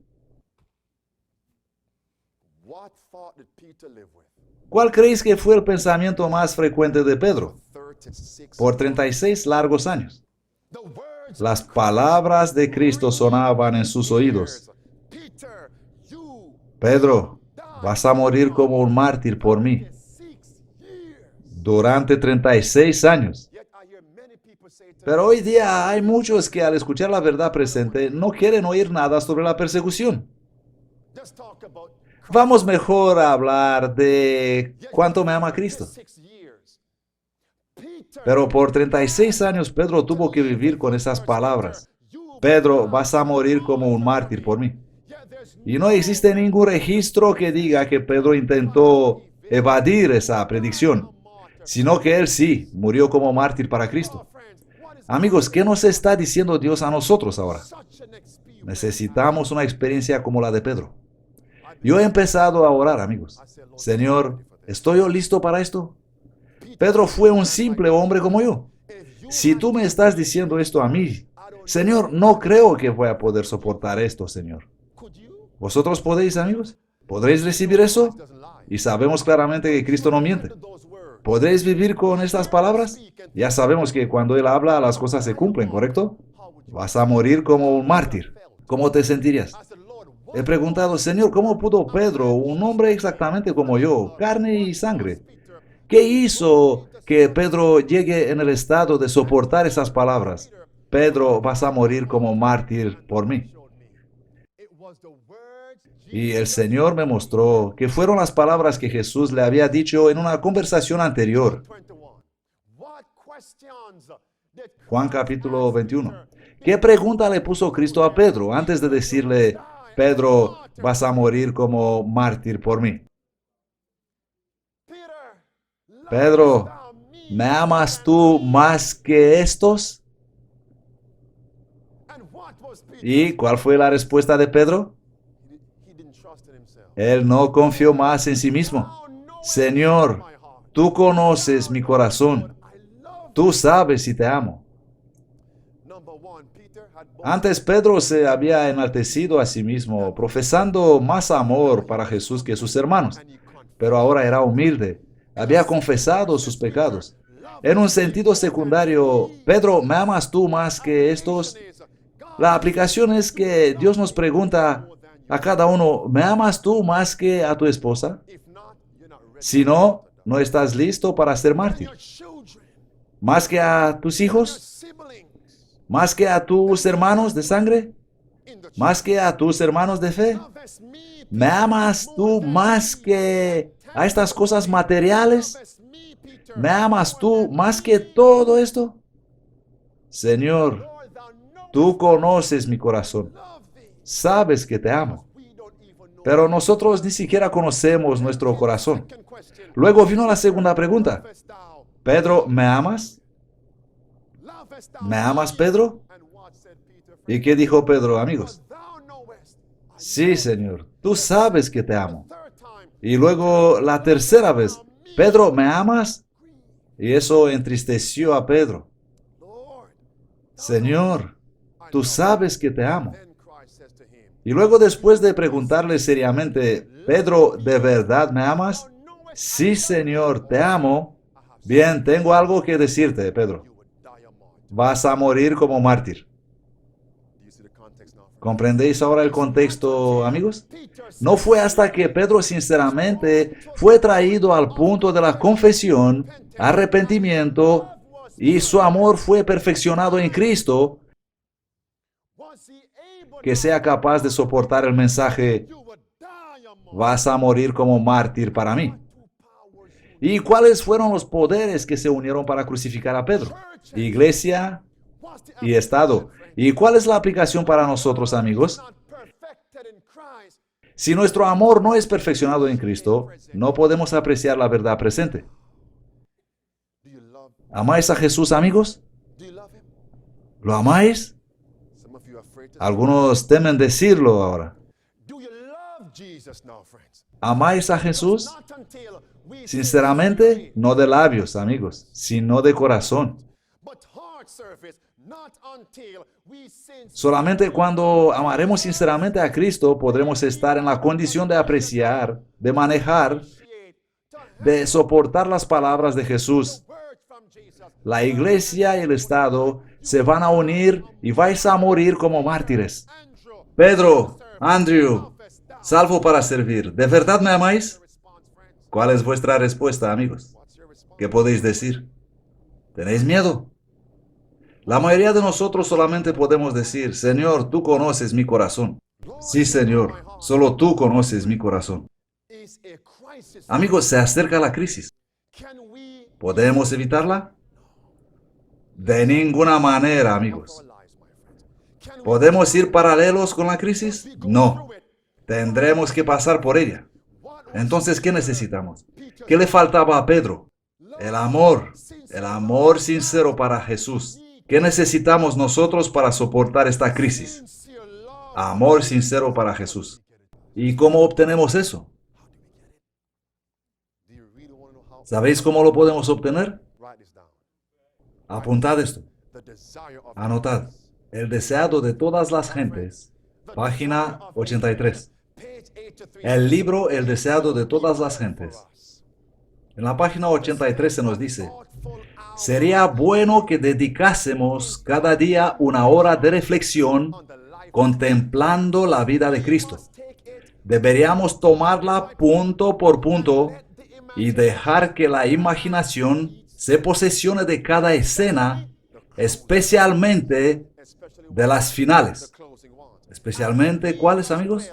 ¿cuál creéis que fue el pensamiento más frecuente de Pedro? Por 36 largos años. Las palabras de Cristo sonaban en sus oídos. Pedro, vas a morir como un mártir por mí. Durante 36 años. Pero hoy día hay muchos que al escuchar la verdad presente no quieren oír nada sobre la persecución. Vamos mejor a hablar de cuánto me ama Cristo. Pero por 36 años Pedro tuvo que vivir con esas palabras. Pedro, vas a morir como un mártir por mí. Y no existe ningún registro que diga que Pedro intentó evadir esa predicción, sino que él sí murió como mártir para Cristo. Amigos, ¿qué nos está diciendo Dios a nosotros ahora? Necesitamos una experiencia como la de Pedro. Yo he empezado a orar, amigos. Señor, ¿estoy yo listo para esto? Pedro fue un simple hombre como yo. Si tú me estás diciendo esto a mí, Señor, no creo que voy a poder soportar esto, Señor. ¿Vosotros podéis, amigos? ¿Podréis recibir eso? Y sabemos claramente que Cristo no miente. ¿Podréis vivir con estas palabras? Ya sabemos que cuando Él habla, las cosas se cumplen, ¿correcto? Vas a morir como un mártir. ¿Cómo te sentirías? He preguntado, Señor, ¿cómo pudo Pedro, un hombre exactamente como yo, carne y sangre? ¿Qué hizo que Pedro llegue en el estado de soportar esas palabras? Pedro, vas a morir como mártir por mí. Y el Señor me mostró que fueron las palabras que Jesús le había dicho en una conversación anterior. Juan capítulo 21. ¿Qué pregunta le puso Cristo a Pedro antes de decirle, Pedro, vas a morir como mártir por mí? Pedro, ¿me amas tú más que estos? ¿Y cuál fue la respuesta de Pedro? Él no confió más en sí mismo. Señor, tú conoces mi corazón. Tú sabes si te amo. Antes Pedro se había enaltecido a sí mismo, profesando más amor para Jesús que sus hermanos, pero ahora era humilde. Había confesado sus pecados. En un sentido secundario, Pedro, ¿me amas tú más que estos? La aplicación es que Dios nos pregunta a cada uno, ¿me amas tú más que a tu esposa? Si no, no estás listo para ser mártir. ¿Más que a tus hijos? ¿Más que a tus hermanos de sangre? ¿Más que a tus hermanos de fe? ¿Me amas tú más que a estas cosas materiales? ¿Me amas tú más que todo esto? Señor, tú conoces mi corazón. Sabes que te amo. Pero nosotros ni siquiera conocemos nuestro corazón. Luego vino la segunda pregunta. Pedro, ¿me amas? ¿Me amas, Pedro? ¿Y qué dijo Pedro, amigos? Sí, Señor, tú sabes que te amo. Y luego la tercera vez, Pedro, ¿me amas? Y eso entristeció a Pedro. Señor, tú sabes que te amo. Y luego después de preguntarle seriamente, Pedro, ¿de verdad me amas? Sí, Señor, te amo. Bien, tengo algo que decirte, Pedro. Vas a morir como mártir. ¿Comprendéis ahora el contexto, amigos? No fue hasta que Pedro sinceramente fue traído al punto de la confesión, arrepentimiento, y su amor fue perfeccionado en Cristo, que sea capaz de soportar el mensaje, vas a morir como mártir para mí. ¿Y cuáles fueron los poderes que se unieron para crucificar a Pedro? Iglesia y Estado. ¿Y cuál es la aplicación para nosotros, amigos? Si nuestro amor no es perfeccionado en Cristo, no podemos apreciar la verdad presente. ¿Amáis a Jesús, amigos? ¿Lo amáis? Algunos temen decirlo ahora. ¿Amáis a Jesús? Sinceramente, no de labios, amigos, sino de corazón. Solamente cuando amaremos sinceramente a Cristo podremos estar en la condición de apreciar, de manejar, de soportar las palabras de Jesús. La iglesia y el Estado se van a unir y vais a morir como mártires. Pedro, Andrew, salvo para servir, ¿de verdad me amáis? ¿Cuál es vuestra respuesta, amigos? ¿Qué podéis decir? ¿Tenéis miedo? La mayoría de nosotros solamente podemos decir, Señor, tú conoces mi corazón. Sí, Señor, solo tú conoces mi corazón. Amigos, se acerca la crisis. ¿Podemos evitarla? De ninguna manera, amigos. ¿Podemos ir paralelos con la crisis? No. Tendremos que pasar por ella. Entonces, ¿qué necesitamos? ¿Qué le faltaba a Pedro? El amor sincero para Jesús. ¿Qué necesitamos nosotros para soportar esta crisis? Amor sincero para Jesús. ¿Y cómo obtenemos eso? ¿Sabéis cómo lo podemos obtener? Apuntad esto. Anotad. El deseado de todas las gentes. Página 83. El libro El deseado de todas las gentes. En la página 83 se nos dice: sería bueno que dedicásemos cada día una hora de reflexión contemplando la vida de Cristo. Deberíamos tomarla punto por punto y dejar que la imaginación se posesione de cada escena, especialmente de las finales. ¿Especialmente cuáles, amigos?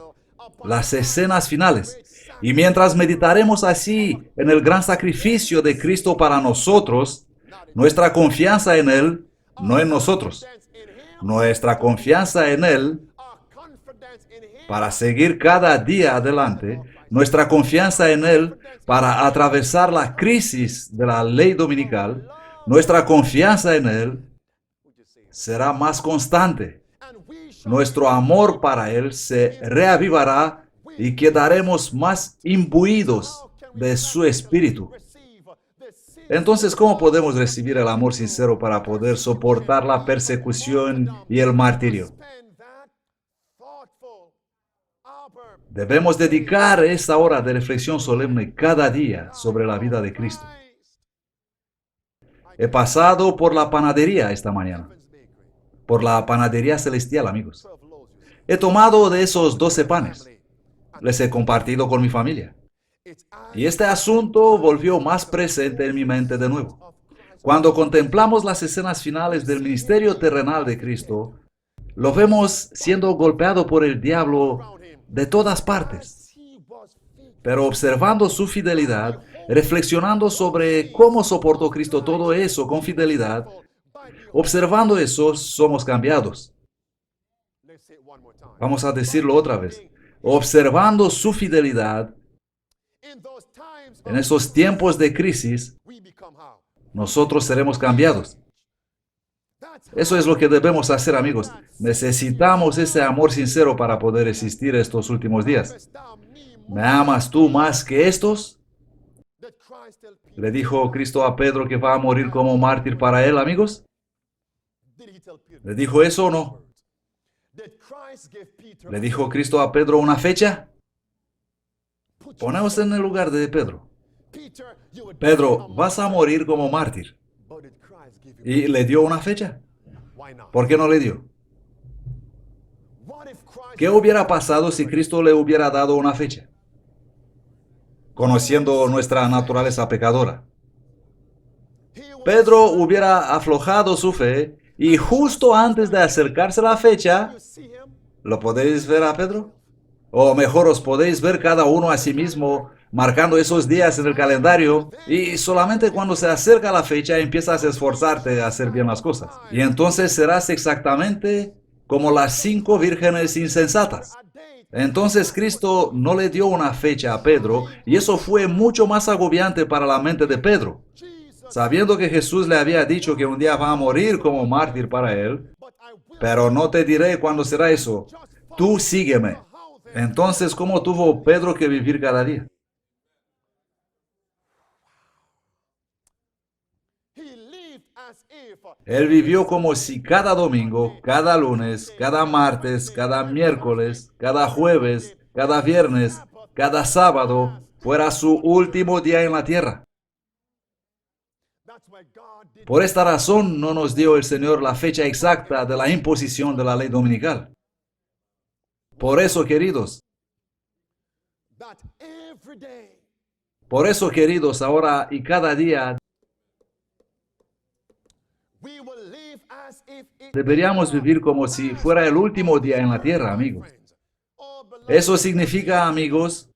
Las escenas finales. Y mientras meditaremos así en el gran sacrificio de Cristo para nosotros, nuestra confianza en Él, no en nosotros, nuestra confianza en Él para seguir cada día adelante, nuestra confianza en Él para atravesar la crisis de la ley dominical, nuestra confianza en Él será más constante. Nuestro amor para Él se reavivará y quedaremos más imbuidos de su espíritu. Entonces, ¿cómo podemos recibir el amor sincero para poder soportar la persecución y el martirio? Debemos dedicar esa hora de reflexión solemne cada día sobre la vida de Cristo. He pasado por la panadería esta mañana, por la panadería celestial, amigos. He tomado de esos 12 panes. Les he compartido con mi familia. Y este asunto volvió más presente en mi mente de nuevo. Cuando contemplamos las escenas finales del ministerio terrenal de Cristo, lo vemos siendo golpeado por el diablo de todas partes. Pero observando su fidelidad, reflexionando sobre cómo soportó Cristo todo eso con fidelidad, observando eso, somos cambiados. Vamos a decirlo otra vez. Observando su fidelidad, en esos tiempos de crisis, nosotros seremos cambiados. Eso es lo que debemos hacer, amigos. Necesitamos ese amor sincero para poder resistir estos últimos días. ¿Me amas tú más que estos? ¿Le dijo Cristo a Pedro que va a morir como mártir para él, amigos? ¿Le dijo eso o no? ¿Le dijo Cristo a Pedro una fecha? Ponemos en el lugar de Pedro. Pedro, vas a morir como mártir. ¿Y le dio una fecha? ¿Por qué no le dio? ¿Qué hubiera pasado si Cristo le hubiera dado una fecha? Conociendo nuestra naturaleza pecadora, Pedro hubiera aflojado su fe y justo antes de acercarse la fecha, ¿lo podéis ver a Pedro? O mejor, os podéis ver cada uno a sí mismo marcando esos días en el calendario y solamente cuando se acerca la fecha empiezas a esforzarte a hacer bien las cosas. Y entonces serás exactamente como las 5 vírgenes insensatas. Entonces Cristo no le dio una fecha a Pedro y eso fue mucho más agobiante para la mente de Pedro. Sabiendo que Jesús le había dicho que un día va a morir como mártir para él, pero no te diré cuándo será eso. Tú sígueme. Entonces, ¿cómo tuvo Pedro que vivir cada día? Él vivió como si cada domingo, cada lunes, cada martes, cada miércoles, cada jueves, cada viernes, cada sábado fuera su último día en la tierra. Por esta razón no nos dio el Señor la fecha exacta de la imposición de la ley dominical. Por eso, queridos, ahora y cada día deberíamos vivir como si fuera el último día en la tierra, amigos. Eso significa, amigos,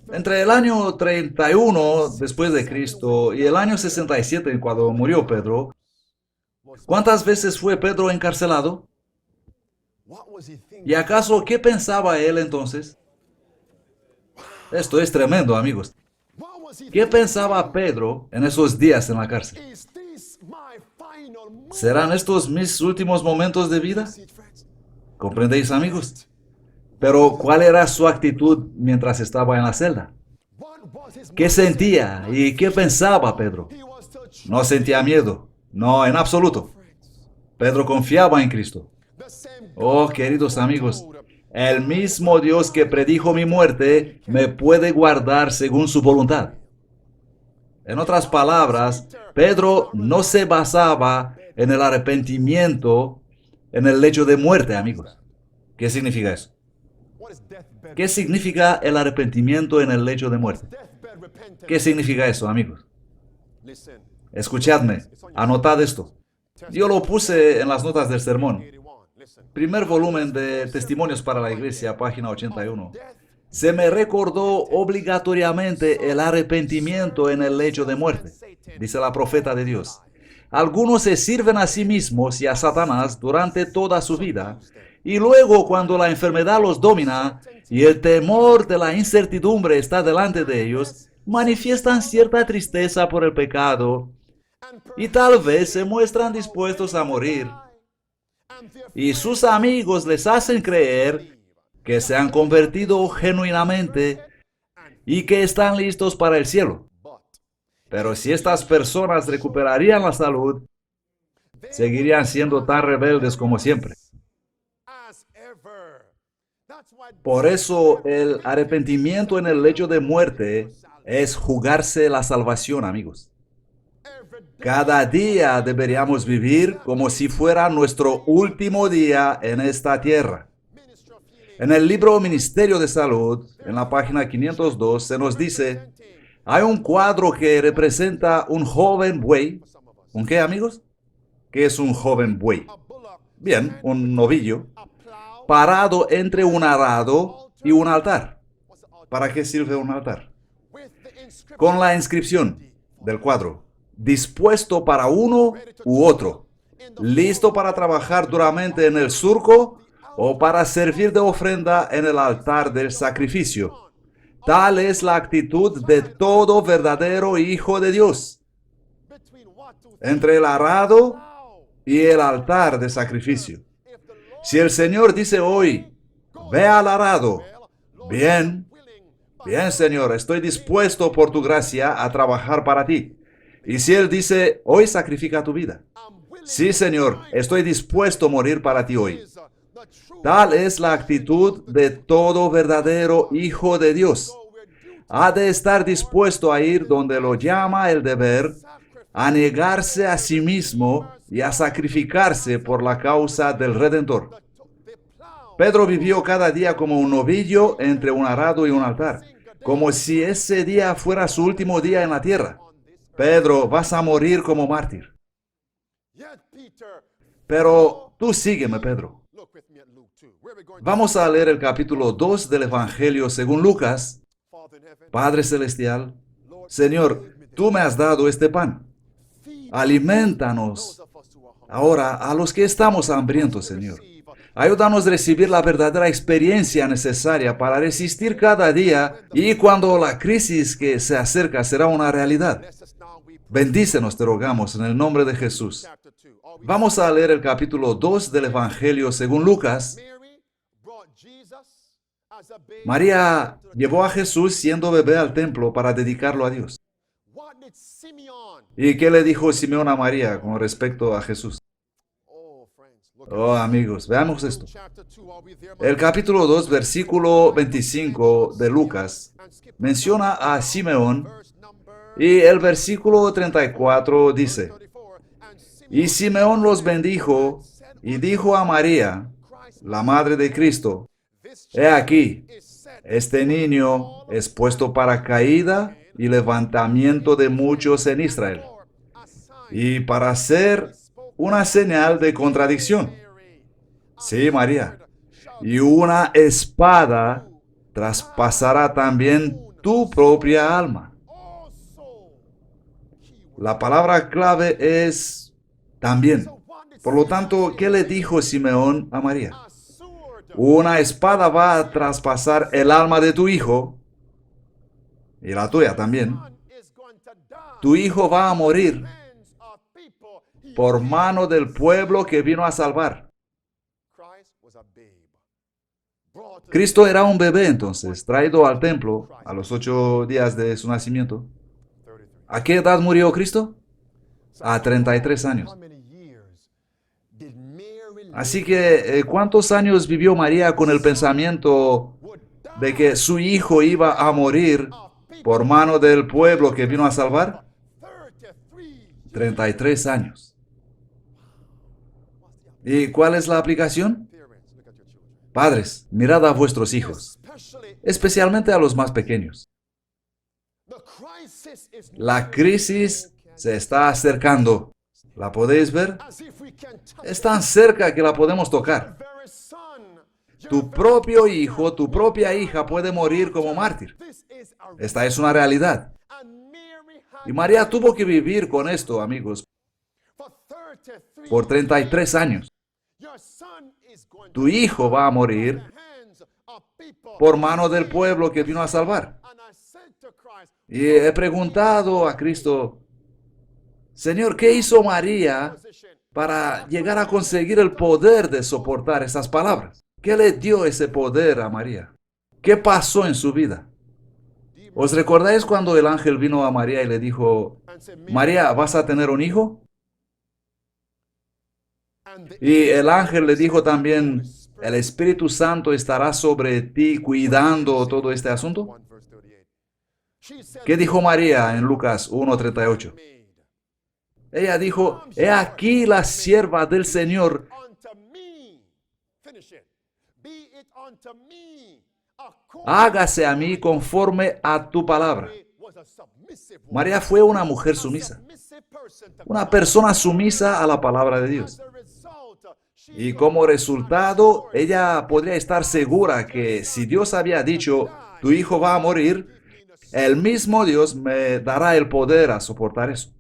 entre el año 31 después de Cristo y el año 67 cuando murió Pedro, ¿cuántas veces fue Pedro encarcelado? ¿Y acaso qué pensaba él entonces? Esto es tremendo, amigos. ¿Qué pensaba Pedro en esos días en la cárcel? ¿Serán estos mis últimos momentos de vida? ¿Comprendéis, amigos? Pero ¿cuál era su actitud mientras estaba en la celda? ¿Qué sentía y qué pensaba Pedro? No sentía miedo. No, en absoluto. Pedro confiaba en Cristo. Oh, queridos amigos, el mismo Dios que predijo mi muerte me puede guardar según su voluntad. En otras palabras, Pedro no se basaba en el arrepentimiento en el lecho de muerte, amigos. ¿Qué significa eso? ¿Qué significa el arrepentimiento en el lecho de muerte? ¿Qué significa eso, amigos? Escuchadme, anotad esto. Yo lo puse en las notas del sermón. Primer volumen de Testimonios para la Iglesia, página 81. Se me recordó obligatoriamente el arrepentimiento en el lecho de muerte, dice la profeta de Dios. Algunos se sirven a sí mismos y a Satanás durante toda su vida, y luego cuando la enfermedad los domina y el temor de la incertidumbre está delante de ellos, manifiestan cierta tristeza por el pecado y tal vez se muestran dispuestos a morir. Y sus amigos les hacen creer que se han convertido genuinamente y que están listos para el cielo. Pero si estas personas recuperarían la salud, seguirían siendo tan rebeldes como siempre. Por eso el arrepentimiento en el lecho de muerte es jugarse la salvación, amigos. Cada día deberíamos vivir como si fuera nuestro último día en esta tierra. En el libro Ministerio de Salud, en la página 502, se nos dice, hay un cuadro que representa un joven buey. ¿Un qué, amigos? ¿Qué es un joven buey? Bien, un novillo, parado entre un arado y un altar. ¿Para qué sirve un altar? Con la inscripción del cuadro, dispuesto para uno u otro, listo para trabajar duramente en el surco o para servir de ofrenda en el altar del sacrificio. Tal es la actitud de todo verdadero hijo de Dios. Entre el arado y el altar de sacrificio. Si el Señor dice hoy, ve al arado, bien, Señor, estoy dispuesto por tu gracia a trabajar para ti. Y si Él dice, hoy sacrifica tu vida. Sí, Señor, estoy dispuesto a morir para ti hoy. Tal es la actitud de todo verdadero hijo de Dios. Ha de estar dispuesto a ir donde lo llama el deber, a negarse a sí mismo y a sacrificarse por la causa del Redentor. Pedro vivió cada día como un novillo entre un arado y un altar, como si ese día fuera su último día en la tierra. Pedro, vas a morir como mártir. Pero tú sígueme, Pedro. Vamos a leer el capítulo 2 del Evangelio según Lucas. Padre Celestial, Señor, tú me has dado este pan. Alimentanos ahora a los que estamos hambrientos, Señor. Ayúdanos a recibir la verdadera experiencia necesaria para resistir cada día y cuando la crisis que se acerca será una realidad. Bendícenos, te rogamos, en el nombre de Jesús. Vamos a leer el capítulo 2 del Evangelio según Lucas. María llevó a Jesús siendo bebé al templo para dedicarlo a Dios. ¿Y qué le dijo Simeón a María con respecto a Jesús? Oh, amigos, veamos esto. El capítulo 2, versículo 25 de Lucas menciona a Simeón y el versículo 34 dice, y Simeón los bendijo y dijo a María, la madre de Cristo, he aquí, este niño es puesto para caída y levantamiento de muchos en Israel, y para ser una señal de contradicción. Sí, María. Y una espada traspasará también tu propia alma. La palabra clave es también. Por lo tanto, ¿qué le dijo Simeón a María? Una espada va a traspasar el alma de tu hijo y la tuya también. Tu hijo va a morir por mano del pueblo que vino a salvar. Cristo era un bebé entonces, traído al templo a los 8 días de su nacimiento. ¿A qué edad murió Cristo? A 33 años. Así que, ¿cuántos años vivió María con el pensamiento de que su hijo iba a morir por mano del pueblo que vino a salvar? 33 años. ¿Y cuál es la aplicación? Padres, mirad a vuestros hijos, especialmente a los más pequeños. La crisis se está acercando. ¿La podéis ver? Es tan cerca que la podemos tocar. Tu propio hijo, tu propia hija puede morir como mártir. Esta es una realidad. Y María tuvo que vivir con esto, amigos, por 33 años. Tu hijo va a morir por mano del pueblo que vino a salvar. Y he preguntado a Cristo, Señor, ¿qué hizo María para llegar a conseguir el poder de soportar esas palabras? ¿Qué le dio ese poder a María? ¿Qué pasó en su vida? ¿Os recordáis cuando el ángel vino a María y le dijo, María, ¿vas a tener un hijo? Y el ángel le dijo también, el Espíritu Santo estará sobre ti cuidando todo este asunto. ¿Qué dijo María en Lucas 1:38? Ella dijo, he aquí la sierva del Señor. Hágase a mí conforme a tu palabra. María fue una mujer sumisa, una persona sumisa a la palabra de Dios. Y como resultado, ella podría estar segura que si Dios había dicho, tu hijo va a morir, el mismo Dios me dará el poder a soportar eso.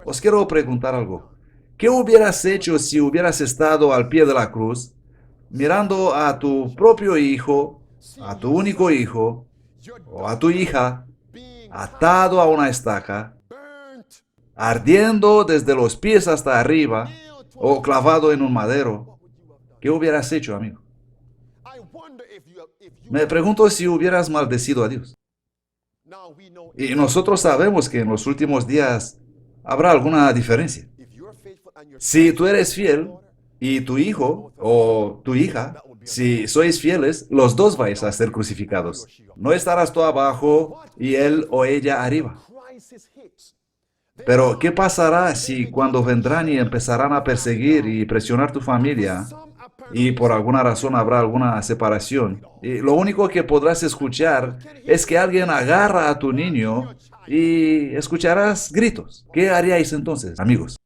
Os quiero preguntar algo. ¿Qué hubieras hecho si hubieras estado al pie de la cruz, mirando a tu propio hijo, a tu único hijo, o a tu hija, atado a una estaca, ardiendo desde los pies hasta arriba, o clavado en un madero? ¿Qué hubieras hecho, amigo? Me pregunto si hubieras maldecido a Dios. Y nosotros sabemos que en los últimos días habrá alguna diferencia. Si tú eres fiel y tu hijo o tu hija, si sois fieles, los dos vais a ser crucificados. No estarás tú abajo y él o ella arriba. Pero, ¿qué pasará si cuando vendrán y empezarán a perseguir y presionar tu familia y por alguna razón habrá alguna separación? Y lo único que podrás escuchar es que alguien agarra a tu niño y escucharás gritos. ¿Qué haríais entonces, amigos?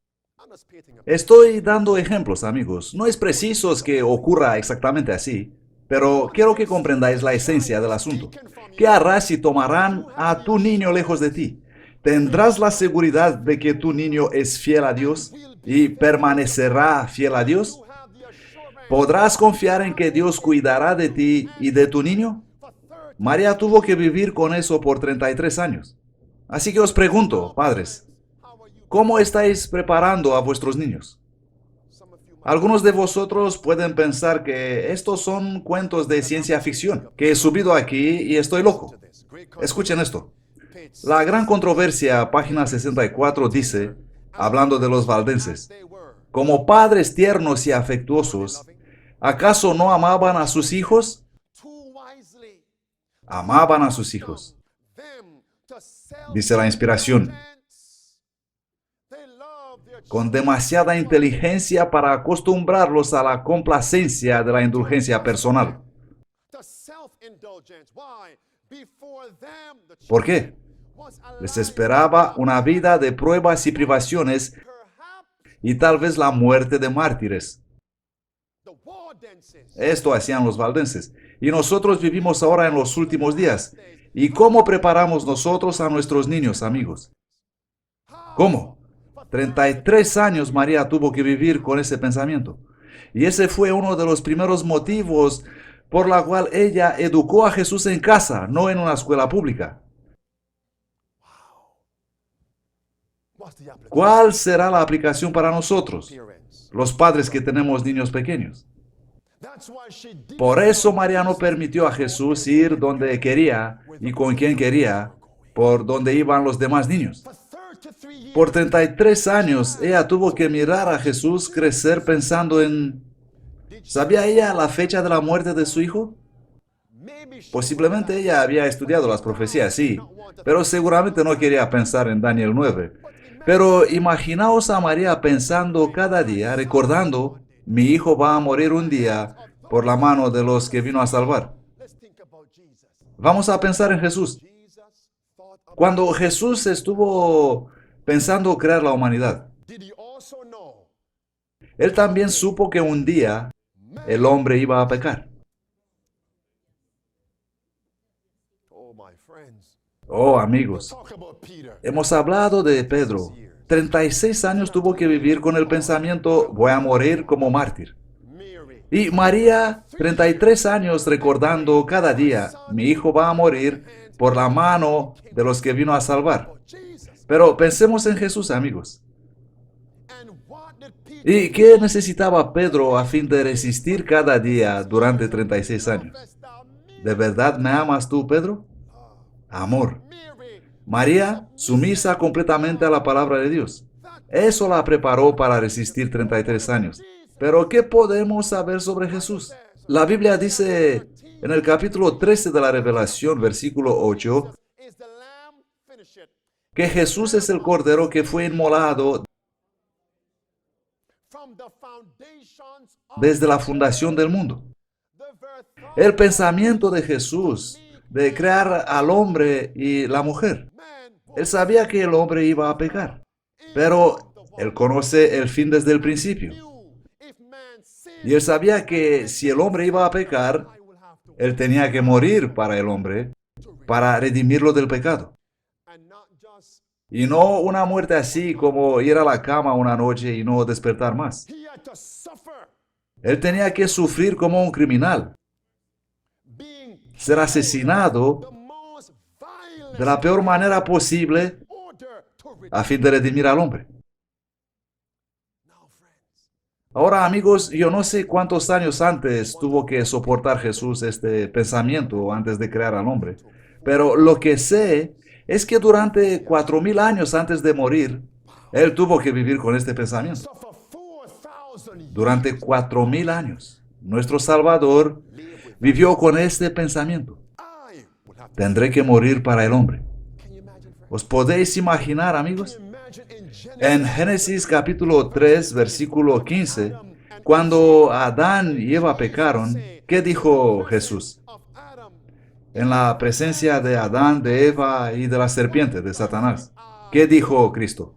Estoy dando ejemplos, amigos. No es preciso que ocurra exactamente así, pero quiero que comprendáis la esencia del asunto. ¿Qué harás si tomarán a tu niño lejos de ti? ¿Tendrás la seguridad de que tu niño es fiel a Dios y permanecerá fiel a Dios? ¿Podrás confiar en que Dios cuidará de ti y de tu niño? María tuvo que vivir con eso por 33 años. Así que os pregunto, padres, ¿cómo estáis preparando a vuestros niños? Algunos de vosotros pueden pensar que estos son cuentos de ciencia ficción, que he subido aquí y estoy loco. Escuchen esto. La gran controversia, página 64, dice, hablando de los valdenses, como padres tiernos y afectuosos, ¿acaso no amaban a sus hijos? Amaban a sus hijos. Dice la inspiración, con demasiada inteligencia para acostumbrarlos a la complacencia de la indulgencia personal. ¿Por qué? Les esperaba una vida de pruebas y privaciones y tal vez la muerte de mártires. Esto hacían los valdenses. Y nosotros vivimos ahora en los últimos días. ¿Y cómo preparamos nosotros a nuestros niños, amigos? ¿Cómo? 33 años María tuvo que vivir con ese pensamiento. Y ese fue uno de los primeros motivos por la cual ella educó a Jesús en casa, no en una escuela pública. ¿Cuál será la aplicación para nosotros, los padres que tenemos niños pequeños? Por eso María no permitió a Jesús ir donde quería y con quien quería, por donde iban los demás niños. Por 33 años ella tuvo que mirar a Jesús crecer pensando en... ¿Sabía ella la fecha de la muerte de su hijo? Posiblemente ella había estudiado las profecías, sí, pero seguramente no quería pensar en Daniel 9. Pero imaginaos a María pensando cada día, recordando, mi hijo va a morir un día por la mano de los que vino a salvar. Vamos a pensar en Jesús. Cuando Jesús estuvo pensando crear la humanidad, él también supo que un día el hombre iba a pecar. Oh, amigos, hemos hablado de Pedro. 36 años tuvo que vivir con el pensamiento, voy a morir como mártir. Y María, 33 años recordando cada día, mi hijo va a morir por la mano de los que vino a salvar. Pero pensemos en Jesús, amigos. ¿Y qué necesitaba Pedro a fin de resistir cada día durante 36 años? ¿De verdad me amas tú, Pedro? Amor. María, sumisa completamente a la palabra de Dios. Eso la preparó para resistir 33 años. Pero ¿qué podemos saber sobre Jesús? La Biblia dice en el capítulo 13 de la Revelación, versículo 8, que Jesús es el Cordero que fue inmolado desde la fundación del mundo. El pensamiento de Jesús de crear al hombre y la mujer. Él sabía que el hombre iba a pecar, pero él conoce el fin desde el principio. Y él sabía que si el hombre iba a pecar, él tenía que morir para el hombre, para redimirlo del pecado. Y no una muerte así como ir a la cama una noche y no despertar más. Él tenía que sufrir como un criminal, ser asesinado de la peor manera posible a fin de redimir al hombre. Ahora, amigos, yo no sé cuántos años antes tuvo que soportar Jesús este pensamiento antes de crear al hombre, pero lo que sé es que durante 4000 años antes de morir, él tuvo que vivir con este pensamiento. Durante 4000 años, nuestro Salvador vivió con este pensamiento. Tendré que morir para el hombre. ¿Os podéis imaginar, amigos? En Génesis capítulo 3, versículo 15, cuando Adán y Eva pecaron, ¿qué dijo Jesús? En la presencia de Adán, de Eva y de la serpiente, de Satanás. ¿Qué dijo Cristo?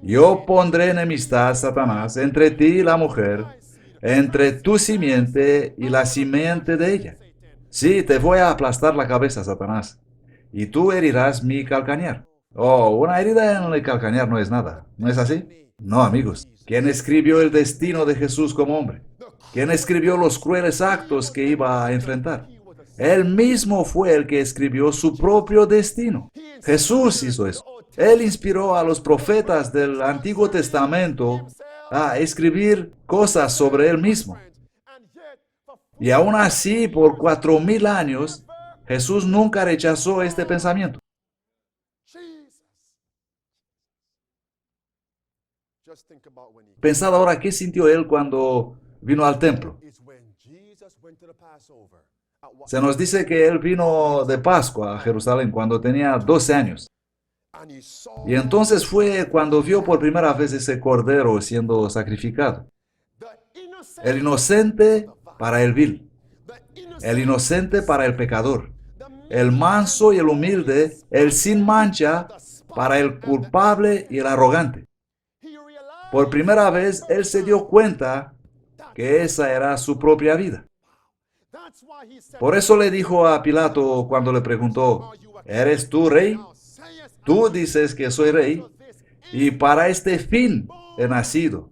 Yo pondré enemistad, Satanás, entre ti y la mujer, entre tu simiente y la simiente de ella. Sí, te voy a aplastar la cabeza, Satanás, y tú herirás mi calcañar. Oh, una herida en el calcañar no es nada, ¿no es así? No, amigos. ¿Quién escribió el destino de Jesús como hombre? ¿Quién escribió los crueles actos que iba a enfrentar? Él mismo fue el que escribió su propio destino. Jesús hizo eso. Él inspiró a los profetas del Antiguo Testamento a escribir cosas sobre él mismo. Y aún así, por 4000 años, Jesús nunca rechazó este pensamiento. Pensad ahora qué sintió él cuando vino al templo. Se nos dice que él vino de Pascua a Jerusalén cuando tenía 12 años. Y entonces fue cuando vio por primera vez ese cordero siendo sacrificado. El inocente para el vil. El inocente para el pecador. El manso y el humilde, el sin mancha para el culpable y el arrogante. Por primera vez, él se dio cuenta que esa era su propia vida. Por eso le dijo a Pilato cuando le preguntó, ¿eres tú rey? Tú dices que soy rey, y para este fin he nacido.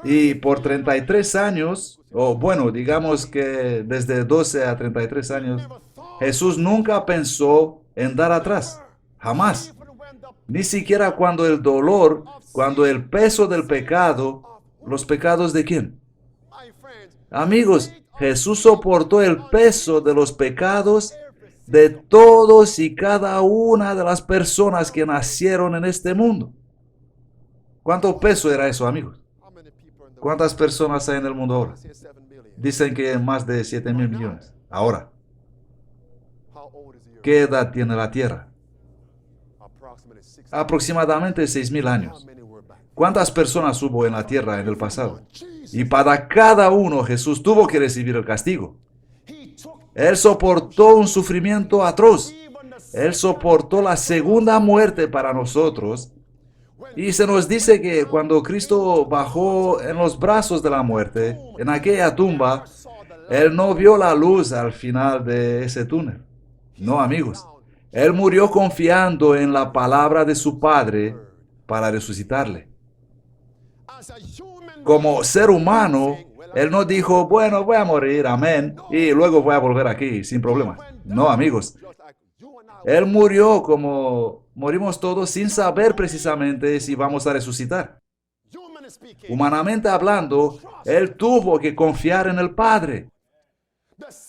Y por 33 años, o bueno, digamos que desde 12 a 33 años, Jesús nunca pensó en dar atrás. Jamás. Ni siquiera cuando el dolor, cuando el peso del pecado, ¿los pecados de quién? Amigos, Jesús soportó el peso de los pecados de todos y cada una de las personas que nacieron en este mundo. ¿Cuánto peso era eso, amigos? ¿Cuántas personas hay en el mundo ahora? Dicen que más de 7.000 millones. Ahora, ¿qué edad tiene la Tierra? Aproximadamente 6.000 años. ¿Cuántas personas hubo en la Tierra en el pasado? Y para cada uno Jesús tuvo que recibir el castigo. Él soportó un sufrimiento atroz. Él soportó la segunda muerte para nosotros. Y se nos dice que cuando Cristo bajó en los brazos de la muerte, en aquella tumba, Él no vio la luz al final de ese túnel. No, amigos. Él murió confiando en la palabra de su Padre para resucitarle. Como ser humano, Él no dijo, bueno, voy a morir, amén, y luego voy a volver aquí sin problemas. No, amigos. Él murió como morimos todos sin saber precisamente si vamos a resucitar. Humanamente hablando, Él tuvo que confiar en el Padre.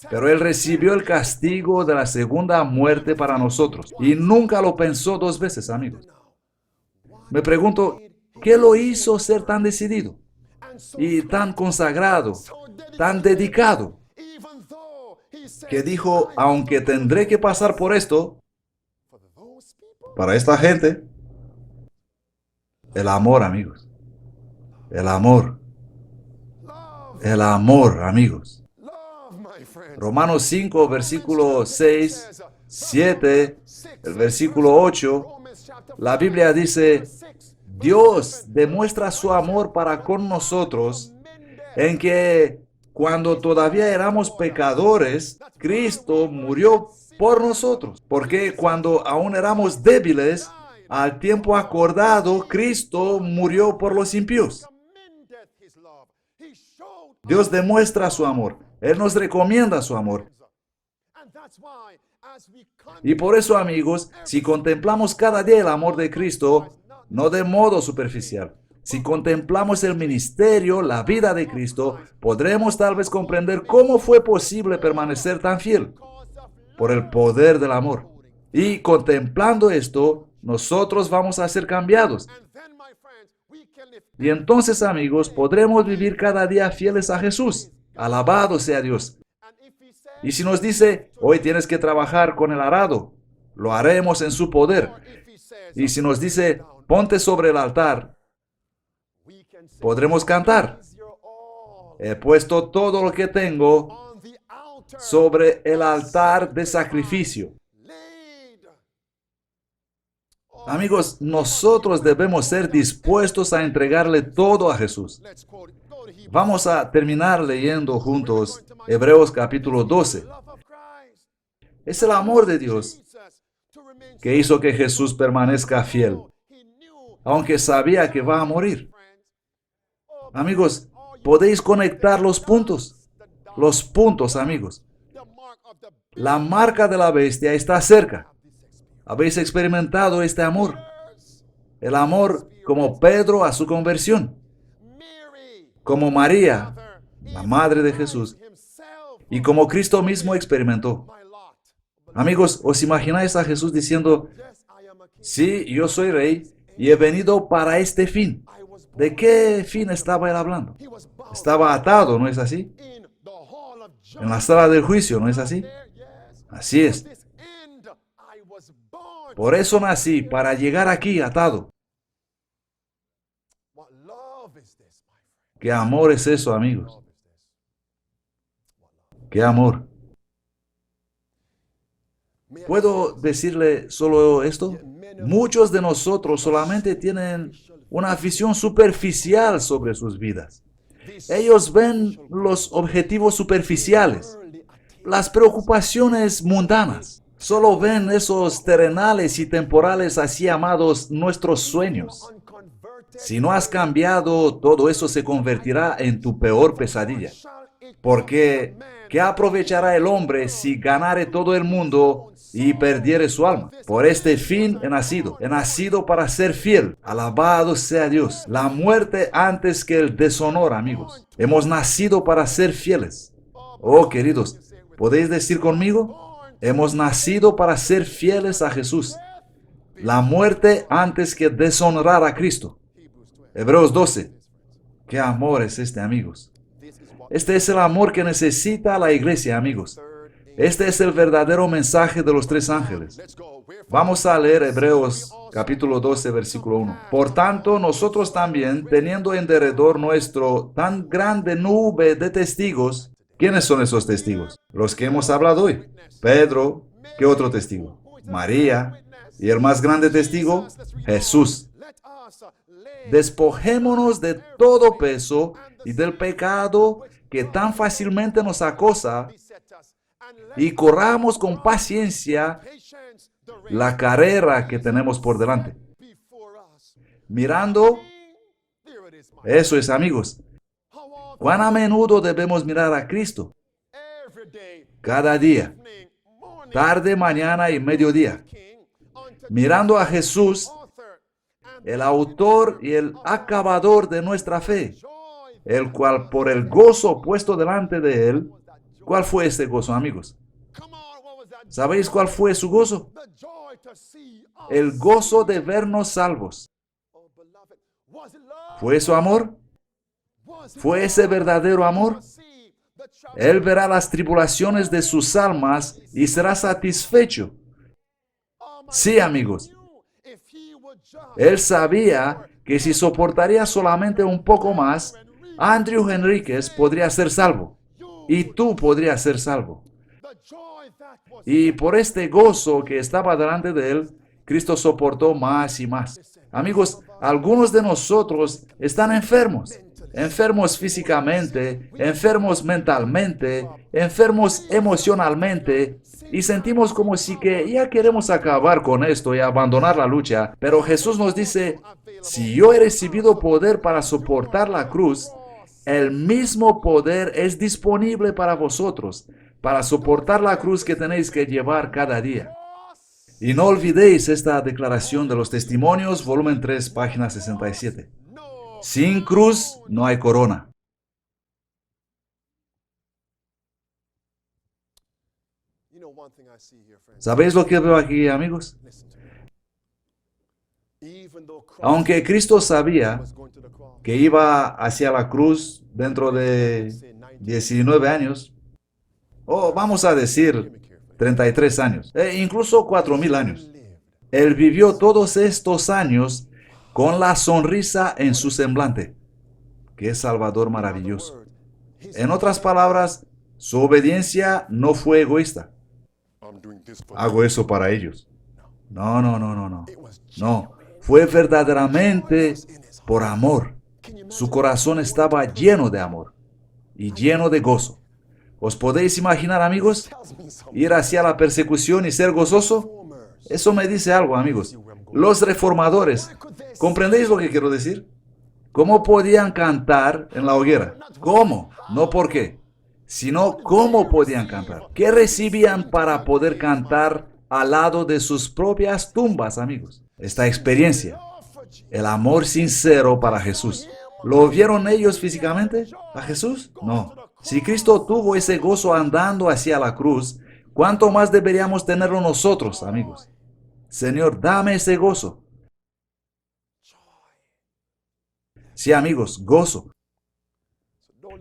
Pero Él recibió el castigo de la segunda muerte para nosotros. Y nunca lo pensó dos veces, amigos. Me pregunto, ¿qué lo hizo ser tan decidido? Y tan consagrado, tan dedicado, que dijo, aunque tendré que pasar por esto, para esta gente, el amor, amigos. El amor. El amor, amigos. Romanos 5, versículo 6, 7, el versículo 8, la Biblia dice, Dios demuestra su amor para con nosotros en que cuando todavía éramos pecadores, Cristo murió por nosotros. Porque cuando aún éramos débiles, al tiempo acordado, Cristo murió por los impíos. Dios demuestra su amor. Él nos recomienda su amor. Y por eso, amigos, si contemplamos cada día el amor de Cristo, no de modo superficial, si contemplamos el ministerio, la vida de Cristo, podremos tal vez comprender cómo fue posible permanecer tan fiel por el poder del amor. Y contemplando esto, nosotros vamos a ser cambiados. Y entonces, amigos, podremos vivir cada día fieles a Jesús. Alabado sea Dios. Y si nos dice, hoy tienes que trabajar con el arado, lo haremos en su poder. Y si nos dice, ponte sobre el altar, podremos cantar. He puesto todo lo que tengo sobre el altar de sacrificio. Amigos, nosotros debemos ser dispuestos a entregarle todo a Jesús. Vamos a terminar leyendo juntos Hebreos capítulo 12. Es el amor de Dios que hizo que Jesús permanezca fiel, aunque sabía que va a morir. Amigos, podéis conectar los puntos. Los puntos, amigos. La marca de la bestia está cerca. ¿Habéis experimentado este amor? El amor como Pedro a su conversión, como María, la madre de Jesús, y como Cristo mismo experimentó. Amigos, ¿os imagináis a Jesús diciendo, sí, yo soy rey y he venido para este fin? ¿De qué fin estaba él hablando? Estaba atado, ¿no es así? En la sala del juicio, ¿no es así? Así es. Por eso nací, para llegar aquí atado. ¿Qué amor es eso, amigos? ¿Qué amor? ¿Puedo decirle solo esto? Muchos de nosotros solamente tienen una visión superficial sobre sus vidas. Ellos ven los objetivos superficiales, las preocupaciones mundanas. Solo ven esos terrenales y temporales así llamados nuestros sueños. Si no has cambiado, todo eso se convertirá en tu peor pesadilla. Porque ¿Qué aprovechará el hombre si ganare todo el mundo y perdiere su alma? Por este fin he nacido para ser fiel. Alabado sea Dios. La muerte antes que el deshonor, amigos. Hemos nacido para ser fieles. Oh, queridos, ¿podéis decir conmigo? Hemos nacido para ser fieles a Jesús. La muerte antes que deshonrar a Cristo. Hebreos 12. ¿Qué amor es este, amigos? Este es el amor que necesita la iglesia, amigos. Este es el verdadero mensaje de los tres ángeles. Vamos a leer Hebreos capítulo 12, versículo 1. Por tanto, nosotros también, teniendo en derredor nuestro tan grande nube de testigos. ¿Quiénes son esos testigos? Los que hemos hablado hoy. Pedro, ¿qué otro testigo? María. ¿Y el más grande testigo? Jesús. Despojémonos de todo peso y del pecado que tan fácilmente nos acosa y corramos con paciencia la carrera que tenemos por delante. Mirando, eso es, amigos. ¿Cuán a menudo debemos mirar a Cristo? Cada día, tarde, mañana y mediodía. Mirando a Jesús, el autor y el acabador de nuestra fe, el cual por el gozo puesto delante de él. ¿Cuál fue ese gozo, amigos? ¿Sabéis cuál fue su gozo? El gozo de vernos salvos. ¿Fue su amor? ¿Fue ese verdadero amor? Él verá las tribulaciones de sus almas y será satisfecho. Sí, amigos. Él sabía que si soportaría solamente un poco más, Andrew Henríquez podría ser salvo. Y tú podrías ser salvo. Y por este gozo que estaba delante de él, Cristo soportó más y más. Amigos, algunos de nosotros están enfermos. Enfermos físicamente, enfermos mentalmente, enfermos emocionalmente. Y sentimos como si que ya queremos acabar con esto y abandonar la lucha. Pero Jesús nos dice, si yo he recibido poder para soportar la cruz, el mismo poder es disponible para vosotros, para soportar la cruz que tenéis que llevar cada día. Y no olvidéis esta declaración de los testimonios, volumen 3, página 67. Sin cruz no hay corona. ¿Sabéis lo que veo aquí, amigos? Aunque Cristo sabía que iba hacia la cruz dentro de 19 años, o vamos a decir 33 años, incluso 4,000 años. Él vivió todos estos años con la sonrisa en su semblante. ¡Qué Salvador maravilloso! En otras palabras, su obediencia no fue egoísta. Hago eso para ellos. No, no, no, no, no. No, fue verdaderamente por amor. Su corazón estaba lleno de amor y lleno de gozo. ¿Os podéis imaginar, amigos, ir hacia la persecución y ser gozoso? Eso me dice algo, amigos. Los reformadores, ¿comprendéis lo que quiero decir? ¿Cómo podían cantar en la hoguera? ¿Cómo? No por qué, sino cómo podían cantar. ¿Qué recibían para poder cantar al lado de sus propias tumbas, amigos? Esta experiencia, el amor sincero para Jesús. ¿Lo vieron ellos físicamente a Jesús? No. Si Cristo tuvo ese gozo andando hacia la cruz, ¿cuánto más deberíamos tenerlo nosotros, amigos? Señor, dame ese gozo. Sí, amigos, gozo.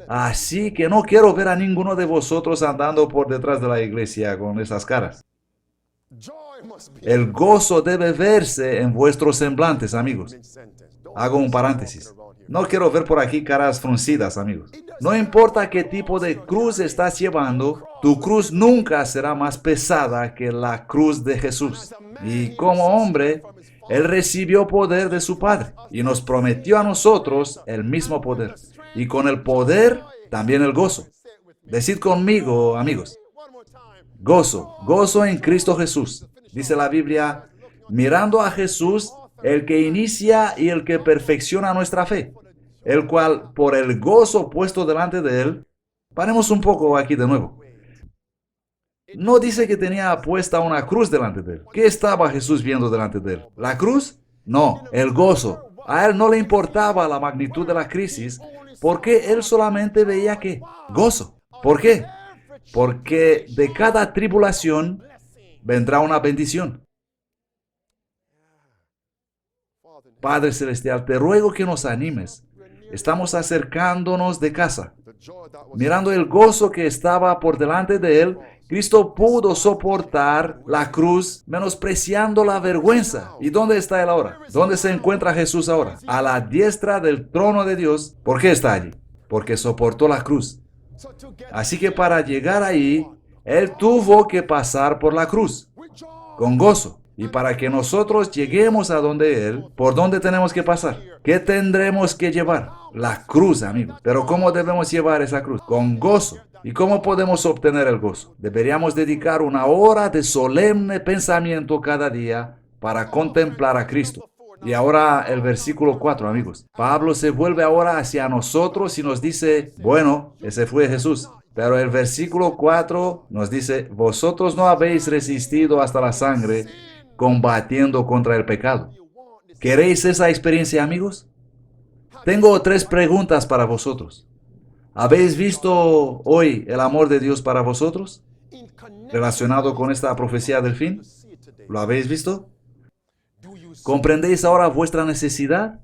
Así que no quiero ver a ninguno de vosotros andando por detrás de la iglesia con esas caras. El gozo debe verse en vuestros semblantes, amigos. Hago un paréntesis. No quiero ver por aquí caras fruncidas, amigos. No importa qué tipo de cruz estás llevando, tu cruz nunca será más pesada que la cruz de Jesús. Y como hombre, Él recibió poder de su Padre y nos prometió a nosotros el mismo poder. Y con el poder, también el gozo. Decid conmigo, amigos. Gozo, gozo en Cristo Jesús. Dice la Biblia, mirando a Jesús, el que inicia y el que perfecciona nuestra fe, el cual por el gozo puesto delante de él. Paremos un poco aquí de nuevo. No dice que tenía puesta una cruz delante de él. ¿Qué estaba Jesús viendo delante de él? ¿La cruz? No, el gozo. A él no le importaba la magnitud de la crisis, porque él solamente veía que gozo. ¿Por qué? Porque de cada tribulación vendrá una bendición. Padre Celestial, te ruego que nos animes. Estamos acercándonos de casa. Mirando el gozo que estaba por delante de él, Cristo pudo soportar la cruz menospreciando la vergüenza. ¿Y dónde está él ahora? ¿Dónde se encuentra Jesús ahora? A la diestra del trono de Dios. ¿Por qué está allí? Porque soportó la cruz. Así que para llegar ahí, él tuvo que pasar por la cruz con gozo. Y para que nosotros lleguemos a donde Él, ¿por dónde tenemos que pasar? ¿Qué tendremos que llevar? La cruz, amigos. Pero ¿cómo debemos llevar esa cruz? Con gozo. ¿Y cómo podemos obtener el gozo? Deberíamos dedicar una hora de solemne pensamiento cada día para contemplar a Cristo. Y ahora el versículo 4, amigos. Pablo se vuelve ahora hacia nosotros y nos dice, bueno, ese fue Jesús. Pero el versículo 4 nos dice, vosotros no habéis resistido hasta la sangre, combatiendo contra el pecado. ¿Queréis esa experiencia, amigos? Tengo 3 preguntas para vosotros. ¿Habéis visto hoy el amor de Dios para vosotros? Relacionado con esta profecía del fin. ¿Lo habéis visto? ¿Comprendéis ahora vuestra necesidad?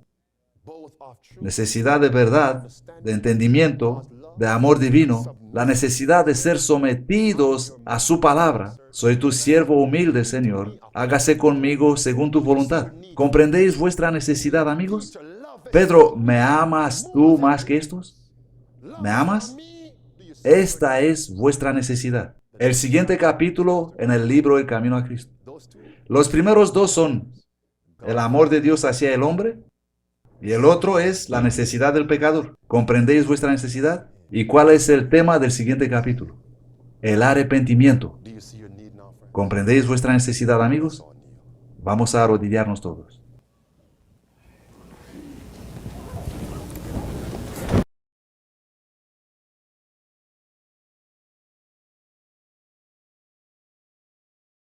Necesidad de verdad, de entendimiento, de amor divino, la necesidad de ser sometidos a su palabra. Soy tu siervo humilde, Señor. Hágase conmigo según tu voluntad. ¿Comprendéis vuestra necesidad, amigos? Pedro, ¿me amas tú más que estos? ¿Me amas? Esta es vuestra necesidad. El siguiente capítulo en el libro El Camino a Cristo. Los primeros 2 son el amor de Dios hacia el hombre y el otro es la necesidad del pecador. ¿Comprendéis vuestra necesidad? ¿Y cuál es el tema del siguiente capítulo? El arrepentimiento. ¿Comprendéis vuestra necesidad, amigos? Vamos a arrodillarnos todos.